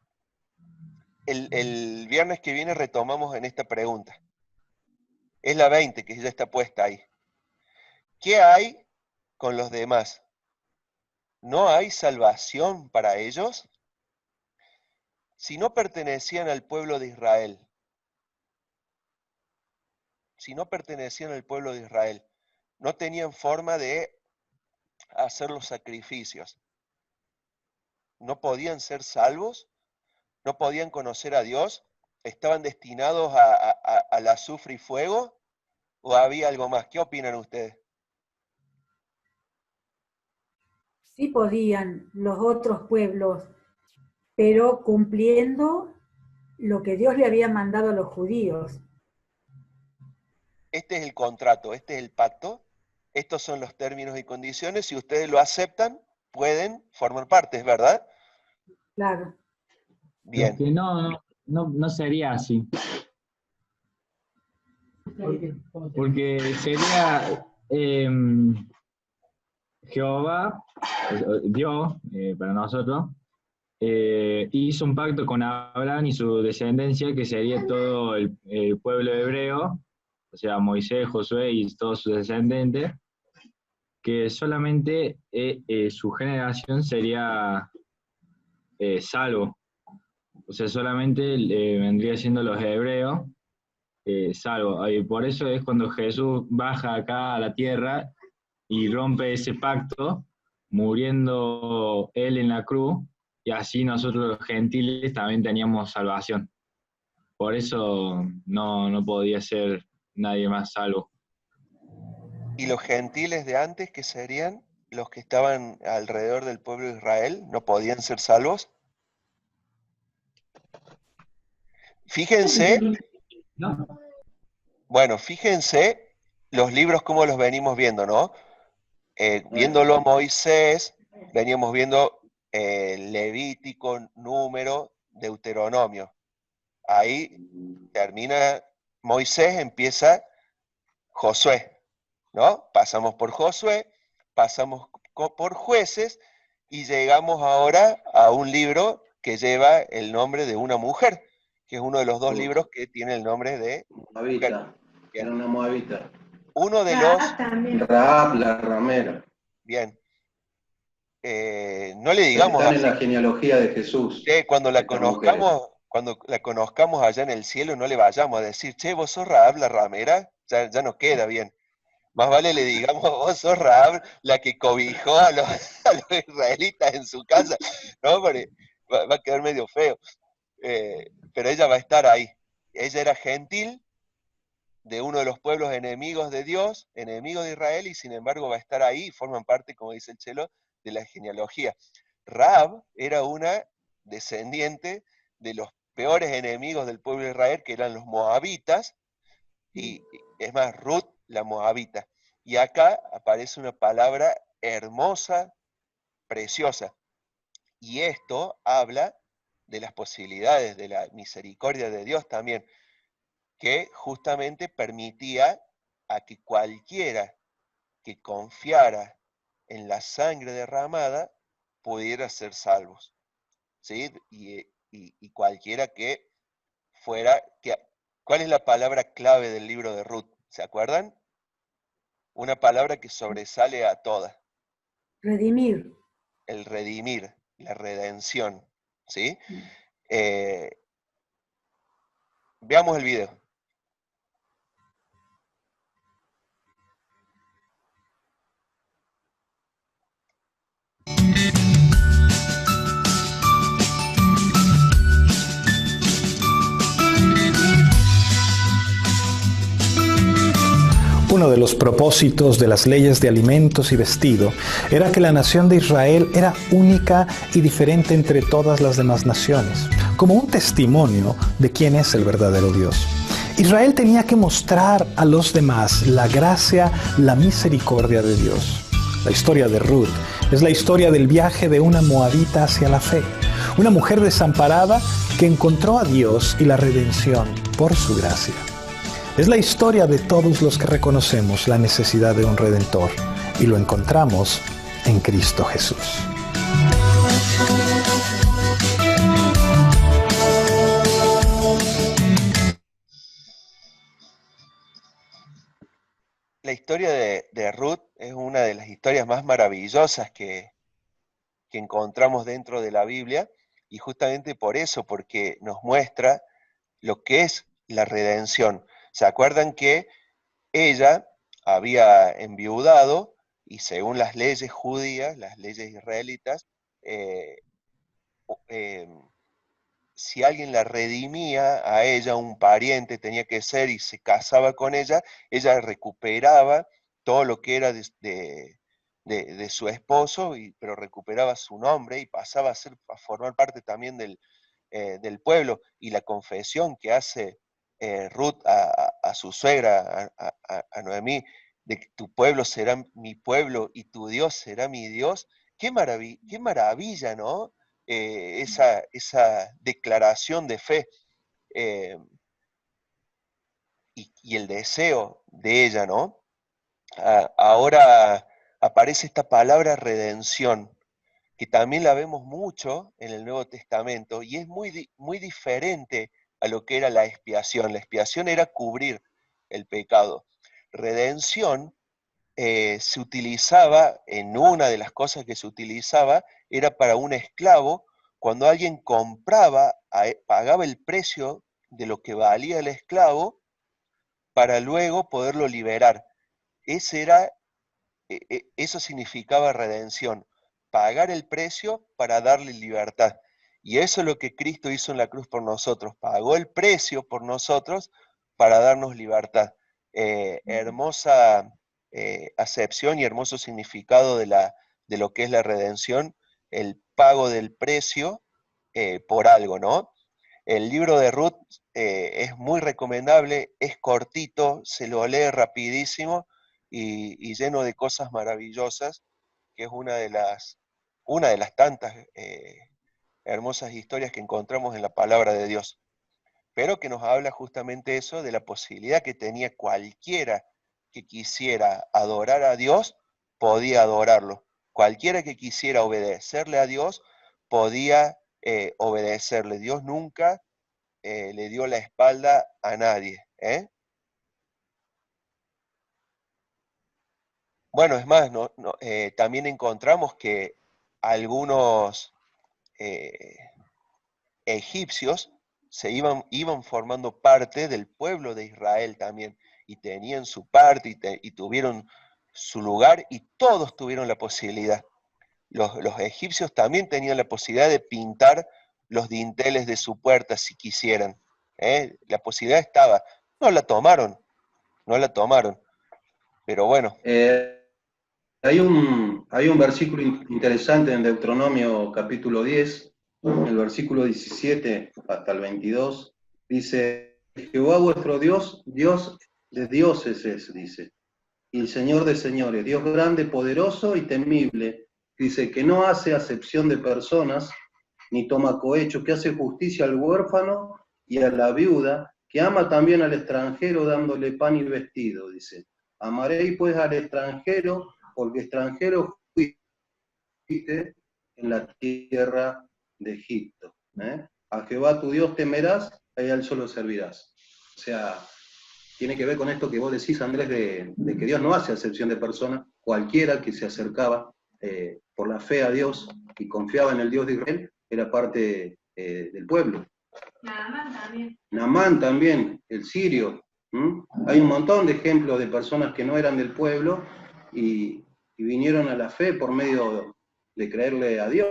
El viernes que viene retomamos en esta pregunta. Es la 20, que ya está puesta ahí. ¿Qué hay con los demás? ¿No hay salvación para ellos? Si no pertenecían al pueblo de Israel, no tenían forma de hacer los sacrificios, no podían ser salvos, no podían conocer a Dios, estaban destinados al azufre y fuego, ¿o había algo más? ¿Qué opinan ustedes? Sí podían los otros pueblos, pero cumpliendo lo que Dios le había mandado a los judíos. Este es el contrato, este es el pacto, estos son los términos y condiciones, si ustedes lo aceptan, pueden formar parte, ¿verdad? Claro. Bien. Que no sería así. Porque sería Jehová, Dios, para nosotros, hizo un pacto con Abraham y su descendencia, que sería todo el pueblo hebreo, o sea, Moisés, Josué y todos sus descendientes, que solamente su generación sería salvo. O sea, solamente vendría siendo los hebreos salvo. Y por eso es cuando Jesús baja acá a la tierra y rompe ese pacto, muriendo él en la cruz, y así nosotros los gentiles también teníamos salvación. Por eso no podía ser nadie más salvo. ¿Y los gentiles de antes, que serían los que estaban alrededor del pueblo de Israel, no podían ser salvos? Fíjense, bueno, fíjense los libros como los venimos viendo, ¿no? Viéndolo Moisés, veníamos viendo Levítico, Número, Deuteronomio. Ahí termina Moisés, empieza Josué, ¿no? Pasamos por Josué, pasamos por Jueces y llegamos ahora a un libro que lleva el nombre de una mujer, que es uno de los 2 libros que tiene el nombre de Moabita. Era una moabita. uno de los... Rahab, la ramera. Bien. No le digamos están así. en la genealogía de Jesús. Cuando la conozcamos allá en el cielo, no le vayamos a decir, che, vos sos Rahab la ramera, ya no queda bien. Más vale le digamos, vos sos Rahab la que cobijó a los israelitas en su casa, ¿no? Porque va a quedar medio feo. Pero ella va a estar ahí. Ella era gentil, de uno de los pueblos enemigos de Dios, enemigo de Israel, y sin embargo va a estar ahí y forman parte, como dice el Chelo, de la genealogía. Rahab era una descendiente de los peores enemigos del pueblo de Israel, que eran los moabitas, y es más, Ruth, la moabita. Y acá aparece una palabra hermosa, preciosa. Y esto habla de las posibilidades, de la misericordia de Dios también, que justamente permitía a que cualquiera que confiara en la sangre derramada pudiera ser salvos, ¿sí? Y cualquiera que fuera, que ¿Cuál es la palabra clave del libro de Ruth? ¿Se acuerdan? Una palabra que sobresale a todas. Redimir. El redimir, la redención, ¿sí? Veamos el video. Uno de los propósitos de las leyes de alimentos y vestido era que la nación de Israel era única y diferente entre todas las demás naciones, como un testimonio de quién es el verdadero Dios. Israel tenía que mostrar a los demás la gracia, la misericordia de Dios. La historia de Ruth es la historia del viaje de una moabita hacia la fe, una mujer desamparada que encontró a Dios y la redención por su gracia. Es la historia de todos los que reconocemos la necesidad de un Redentor y lo encontramos en Cristo Jesús. La historia de Ruth es una de las historias más maravillosas que encontramos dentro de la Biblia, y justamente por eso, porque nos muestra lo que es la redención. ¿Se acuerdan que ella había enviudado y según las leyes judías, las leyes israelitas, si alguien la redimía a ella, un pariente tenía que ser, y se casaba con ella recuperaba todo lo que era de su esposo, pero recuperaba su nombre y pasaba a formar parte también del pueblo. Y la confesión que hace Ruth a su suegra, a Noemí, de que tu pueblo será mi pueblo y tu Dios será mi Dios, qué maravilla, ¿no? Esa declaración de fe y el deseo de ella, ¿no? Ahora aparece esta palabra redención, que también la vemos mucho en el Nuevo Testamento, y es muy diferente a lo que era la expiación. La expiación era cubrir el pecado. Redención se utilizaba, en una de las cosas que se utilizaba, era para un esclavo, cuando alguien compraba, pagaba el precio de lo que valía el esclavo, para luego poderlo liberar. Eso significaba redención, pagar el precio para darle libertad. Y eso es lo que Cristo hizo en la cruz por nosotros, pagó el precio por nosotros para darnos libertad. Hermosa acepción y hermoso significado de lo que es la redención, el pago del precio por algo, ¿no? El libro de Ruth es muy recomendable, es cortito, se lo lee rapidísimo y lleno de cosas maravillosas, que es una de las tantas hermosas historias que encontramos en la palabra de Dios, pero que nos habla justamente eso, de la posibilidad que tenía cualquiera que quisiera adorar a Dios, podía adorarlo. Cualquiera que quisiera obedecerle a Dios, podía obedecerle. Dios nunca le dio la espalda a nadie. Bueno, es más, también encontramos que algunos egipcios iban formando parte del pueblo de Israel también, y tenían su parte y tuvieron su lugar, y todos tuvieron la posibilidad. Los egipcios también tenían la posibilidad de pintar los dinteles de su puerta si quisieran. La posibilidad estaba. No la tomaron, pero bueno. Hay un versículo interesante en Deuteronomio capítulo 10, el versículo 17 hasta el 22, dice: Jehová vuestro Dios, Dios de dioses es, dice, y el Señor de señores, Dios grande, poderoso y temible, dice, que no hace acepción de personas, ni toma cohecho, que hace justicia al huérfano y a la viuda, que ama también al extranjero dándole pan y vestido, dice. Amaréis pues al extranjero, porque extranjero fuiste en la tierra de Egipto. A Jehová tu Dios temerás, y a él solo servirás. sea, tiene que ver con esto que vos decís, Andrés, de que Dios no hace acepción de personas. Cualquiera que se acercaba por la fe a Dios y confiaba en el Dios de Israel era parte del pueblo. Naamán también, el sirio. Hay un montón de ejemplos de personas que no eran del pueblo y vinieron a la fe por medio de creerle a Dios.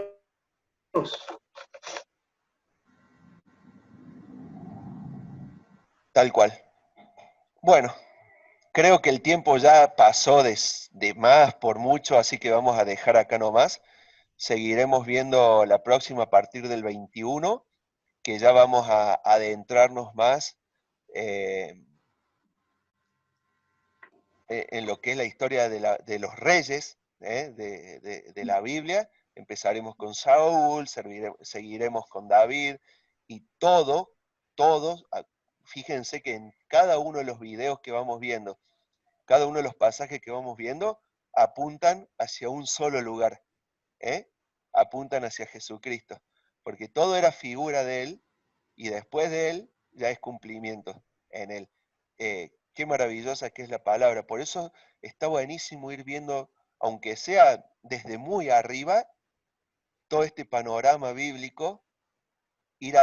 Tal cual. Bueno, creo que el tiempo ya pasó de más por mucho, así que vamos a dejar acá nomás. Seguiremos viendo la próxima a partir del 21, que ya vamos a adentrarnos más en lo que es la historia de los reyes de la Biblia. Empezaremos con Saúl, seguiremos con David, y todos, fíjense que en cada uno de los videos que vamos viendo, cada uno de los pasajes que vamos viendo, apuntan hacia un solo lugar, apuntan hacia Jesucristo, porque todo era figura de Él, y después de Él ya es cumplimiento en Él. Qué maravillosa que es la palabra. Por eso está buenísimo ir viendo, aunque sea desde muy arriba, todo este panorama bíblico, ir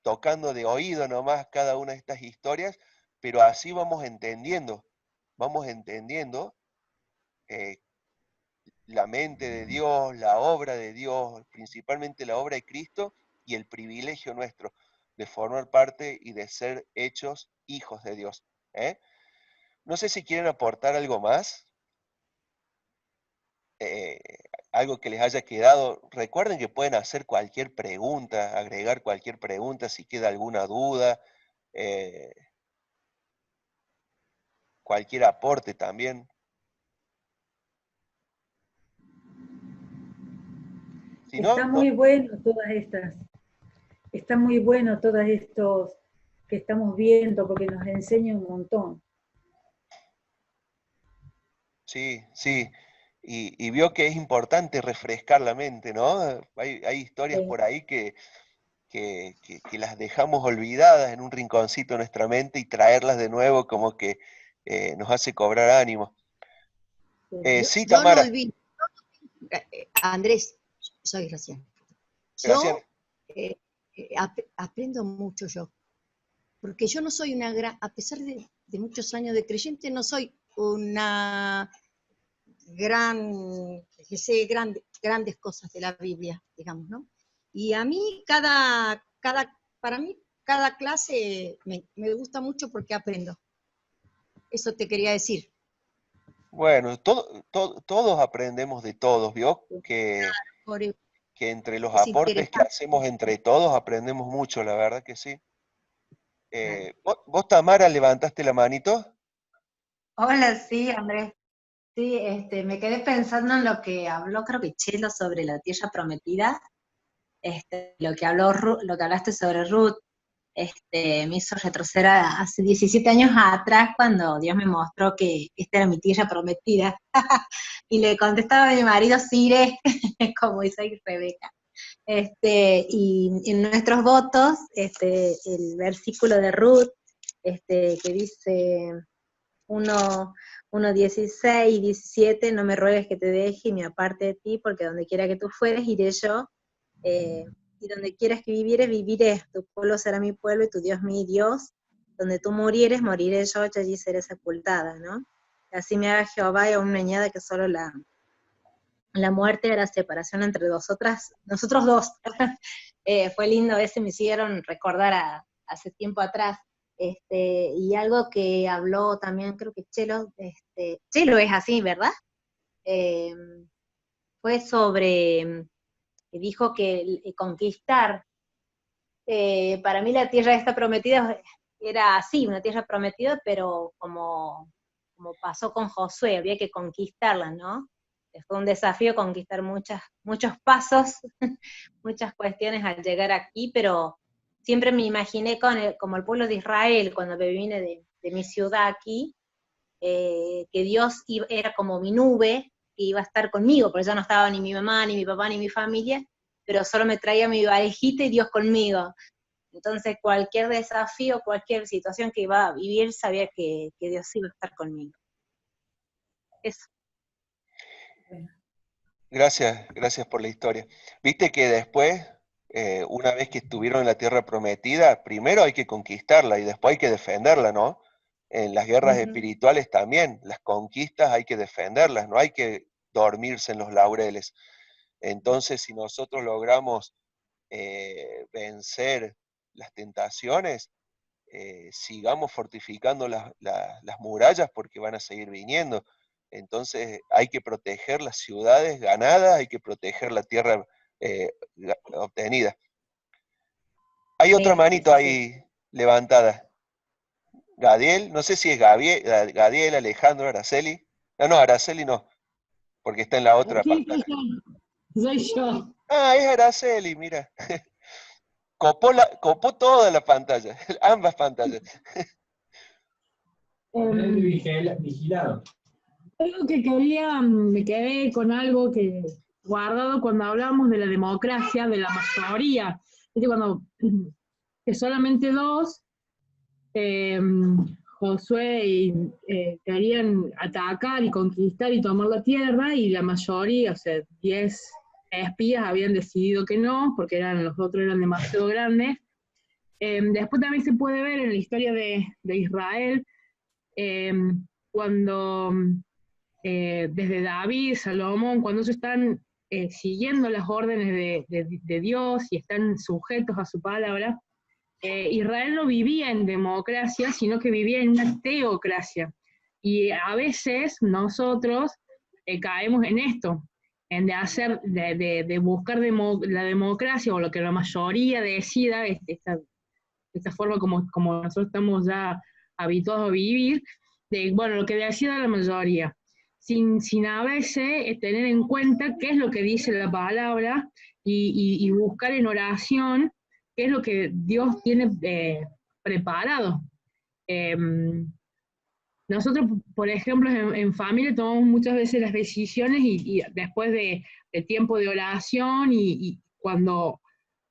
tocando de oído nomás cada una de estas historias, pero así vamos entendiendo la mente de Dios, la obra de Dios, principalmente la obra de Cristo, y el privilegio nuestro de formar parte y de ser hechos hijos de Dios. No sé si quieren aportar algo más, algo que les haya quedado. Recuerden que pueden hacer cualquier pregunta, agregar cualquier pregunta si queda alguna duda, cualquier aporte también. Si no, está muy bueno todas estas. Está muy bueno todos estos que estamos viendo porque nos enseña un montón. Sí, sí. Y vio que es importante refrescar la mente, ¿no? Hay historias por ahí que las dejamos olvidadas en un rinconcito de nuestra mente, y traerlas de nuevo como que nos hace cobrar ánimo. Sí, Tamara. Yo no olvido. Andrés, soy Graciela. Graciela. Yo aprendo mucho yo, porque yo no soy a pesar de muchos años de creyente, no soy una que sé grandes cosas de la Biblia, digamos, ¿no? Y a mí para mí cada clase me gusta mucho porque aprendo. Eso te quería decir. Bueno, todos aprendemos de todos, ¿vio? Que entre los aportes que hacemos entre todos aprendemos mucho, la verdad que sí. ¿Vos, Tamara, levantaste la manito? Hola, sí, Andrés. Sí, me quedé pensando en lo que habló, creo que Chelo, sobre la tierra prometida. Lo que hablaste sobre Ruth, me hizo retroceder hace 17 años atrás, cuando Dios me mostró que esta era mi tierra prometida. Y le contestaba a mi marido, Sire, como Isaac y Rebeca. Y en nuestros votos, el versículo de Ruth, que dice 1:16 y 17, no me ruegues que te deje y me aparte de ti, porque donde quiera que tú fueres, iré yo, y donde quieras que vivieres, viviré. Tu pueblo será mi pueblo y tu Dios mi Dios. Donde tú murieres, moriré yo, y allí seré sepultada, ¿no? Así me haga Jehová, y aún me añada que solo la muerte era separación entre nosotros dos. Fue lindo, me hicieron recordar hace tiempo atrás. Y algo que habló también, creo que Chelo, Chelo es así, ¿verdad? Fue sobre, dijo que conquistar, para mí la tierra esta prometida era así, una tierra prometida, pero como pasó con Josué, había que conquistarla, ¿no? Fue un desafío conquistar muchos pasos, muchas cuestiones al llegar aquí, pero siempre me imaginé como el pueblo de Israel, cuando me vine de mi ciudad aquí, que Dios era como mi nube, que iba a estar conmigo, porque ya no estaba ni mi mamá, ni mi papá, ni mi familia, pero solo me traía mi valijita y Dios conmigo. Entonces cualquier desafío, cualquier situación que iba a vivir, sabía que Dios iba a estar conmigo. Eso. Gracias por la historia. Viste que después, una vez que estuvieron en la tierra prometida, primero hay que conquistarla y después hay que defenderla, ¿no? En las guerras espirituales también, las conquistas hay que defenderlas, no hay que dormirse en los laureles. Entonces, si nosotros logramos vencer las tentaciones, sigamos fortificando las murallas porque van a seguir viniendo. Entonces hay que proteger las ciudades ganadas, hay que proteger la tierra obtenida. Hay otra manito ahí levantada. Gadiel, no sé si es Gadiel, Alejandro, Araceli. No, Araceli no, porque está en la otra pantalla. Soy yo. Ah, es Araceli, mira. Copó toda la pantalla, ambas pantallas. Vigilado. Algo que quería, me quedé con algo que guardado cuando hablamos de la democracia, de la mayoría. ¿Viste? Cuando que solamente dos, Josué querían atacar y conquistar y tomar la tierra, y la mayoría, o sea, 10 espías habían decidido que no, porque los otros eran demasiado grandes. Después también se puede ver en la historia de Israel, cuando desde David, Salomón, cuando ellos están siguiendo las órdenes de Dios y están sujetos a su palabra, Israel no vivía en democracia, sino que vivía en una teocracia. Y a veces nosotros caemos en esto, en de buscar la democracia, o lo que la mayoría decida, esta forma como nosotros estamos ya habituados a vivir, bueno, lo que decida la mayoría, sin a veces tener en cuenta qué es lo que dice la palabra y buscar en oración qué es lo que Dios tiene preparado. Nosotros, por ejemplo, en familia tomamos muchas veces las decisiones y después de tiempo de oración y cuando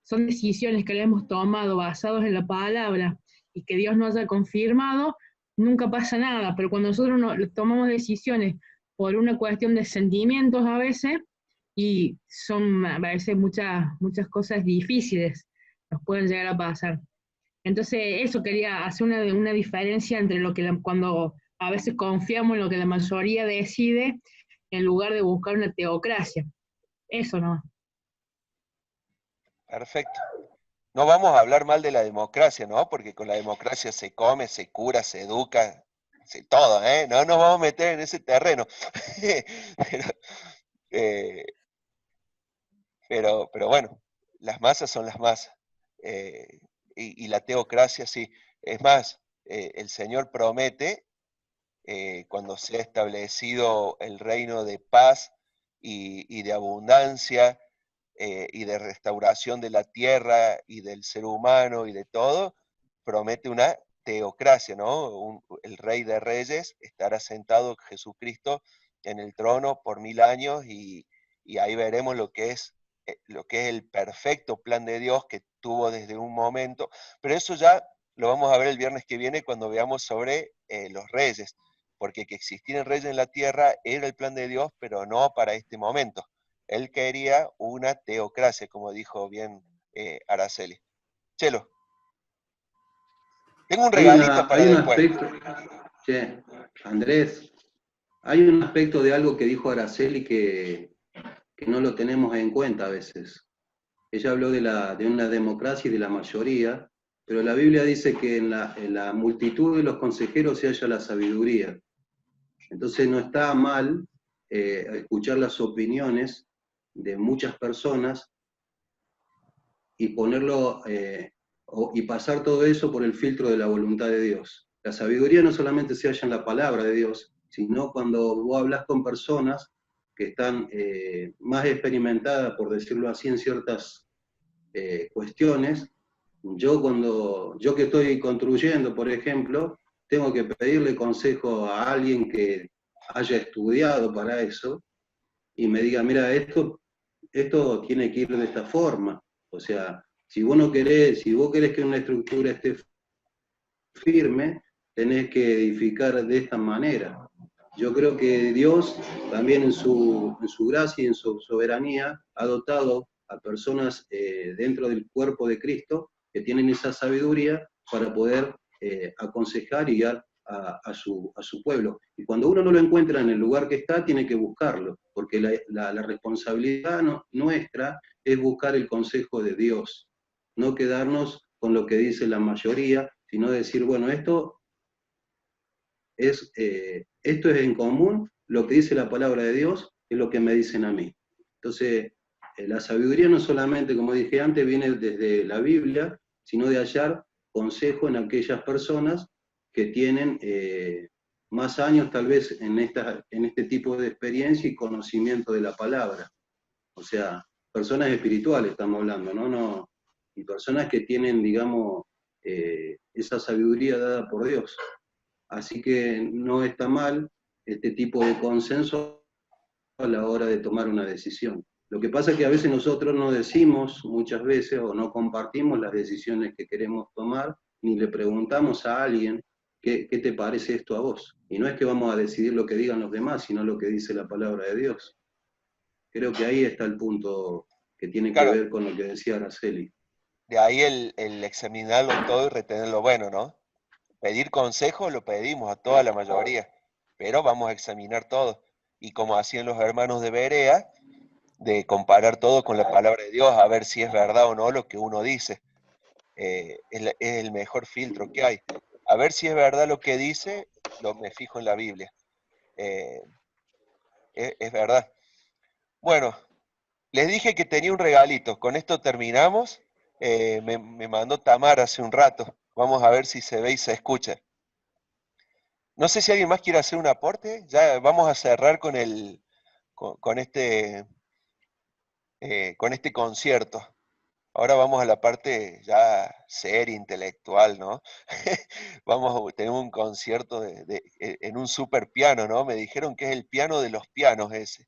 son decisiones que le hemos tomado basados en la palabra y que Dios nos ha confirmado, nunca pasa nada. Pero cuando nosotros tomamos decisiones por una cuestión de sentimientos a veces, y son a veces muchas cosas difíciles, nos pueden llegar a pasar. Entonces, eso quería hacer una diferencia entre cuando a veces confiamos en lo que la mayoría decide, en lugar de buscar una teocracia. Eso no. Perfecto. No vamos a hablar mal de la democracia, ¿no? Porque con la democracia se come, se cura, se educa, todo, ¿eh? No nos vamos a meter en ese terreno. pero bueno, las masas son las masas. Y la teocracia sí. Es más, el Señor promete, cuando se ha establecido el reino de paz y de abundancia, y de restauración de la tierra y del ser humano y de todo, promete una teocracia, ¿no? El Rey de Reyes estará sentado Jesucristo en el trono por 1000 años y ahí veremos lo que es el perfecto plan de Dios que tuvo desde un momento, pero eso ya lo vamos a ver el viernes que viene cuando veamos sobre los reyes, porque que existieran reyes en la tierra era el plan de Dios, pero no para este momento. Él quería una teocracia, como dijo bien Araceli. Chelo. Tengo un regalito para después. Andrés, hay un aspecto de algo que dijo Araceli que no lo tenemos en cuenta a veces. Ella habló de una democracia y de la mayoría, pero la Biblia dice que en la multitud de los consejeros se halla la sabiduría. Entonces no está mal escuchar las opiniones de muchas personas y ponerlo y pasar todo eso por el filtro de la voluntad de Dios. La sabiduría no solamente se halla en la palabra de Dios, sino cuando vos hablas con personas que están más experimentadas, por decirlo así, en ciertas cuestiones. Yo que estoy construyendo, por ejemplo, tengo que pedirle consejo a alguien que haya estudiado para eso y me diga, mira, esto tiene que ir de esta forma. O sea, Si vos querés que una estructura esté firme, tenés que edificar de esta manera. Yo creo que Dios también en su gracia y en su soberanía ha dotado a personas dentro del cuerpo de Cristo que tienen esa sabiduría para poder aconsejar y guiar a su pueblo. Y cuando uno no lo encuentra en el lugar que está, tiene que buscarlo, porque la responsabilidad nuestra es buscar el consejo de Dios, no quedarnos con lo que dice la mayoría, sino decir, bueno, esto es en común, lo que dice la palabra de Dios es lo que me dicen a mí. Entonces, la sabiduría no solamente, como dije antes, viene desde la Biblia, sino de hallar consejo en aquellas personas que tienen más años tal vez en este tipo de experiencia y conocimiento de la palabra. O sea, personas espirituales estamos hablando, ¿no? Y personas que tienen, digamos, esa sabiduría dada por Dios. Así que no está mal este tipo de consenso a la hora de tomar una decisión. Lo que pasa es que a veces nosotros no decimos muchas veces o no compartimos las decisiones que queremos tomar, ni le preguntamos a alguien qué te parece esto a vos. Y no es que vamos a decidir lo que digan los demás, sino lo que dice la palabra de Dios. Creo que ahí está el punto que tiene que ver con lo que decía Araceli. De ahí el examinarlo todo y retener lo bueno, ¿no? Pedir consejo lo pedimos a toda la mayoría, pero vamos a examinar todo. Y como hacían los hermanos de Berea, de comparar todo con la palabra de Dios, a ver si es verdad o no lo que uno dice. Es el mejor filtro que hay. A ver si es verdad lo que dice, me fijo en la Biblia. Es verdad. Bueno, les dije que tenía un regalito. Con esto terminamos. Me mandó Tamar hace un rato. Vamos a ver si se ve y se escucha. No sé si alguien más quiere hacer un aporte. Ya vamos a cerrar con este concierto. Ahora vamos a la parte ya seria, intelectual, ¿no? Vamos a tener un concierto en un super piano, ¿no? Me dijeron que es el piano de los pianos ese.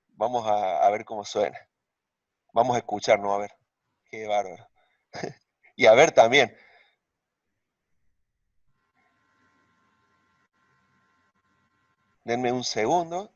Vamos a ver cómo suena. Vamos a escucharnos, a ver. Qué bárbaro. Y a ver también. Denme un segundo.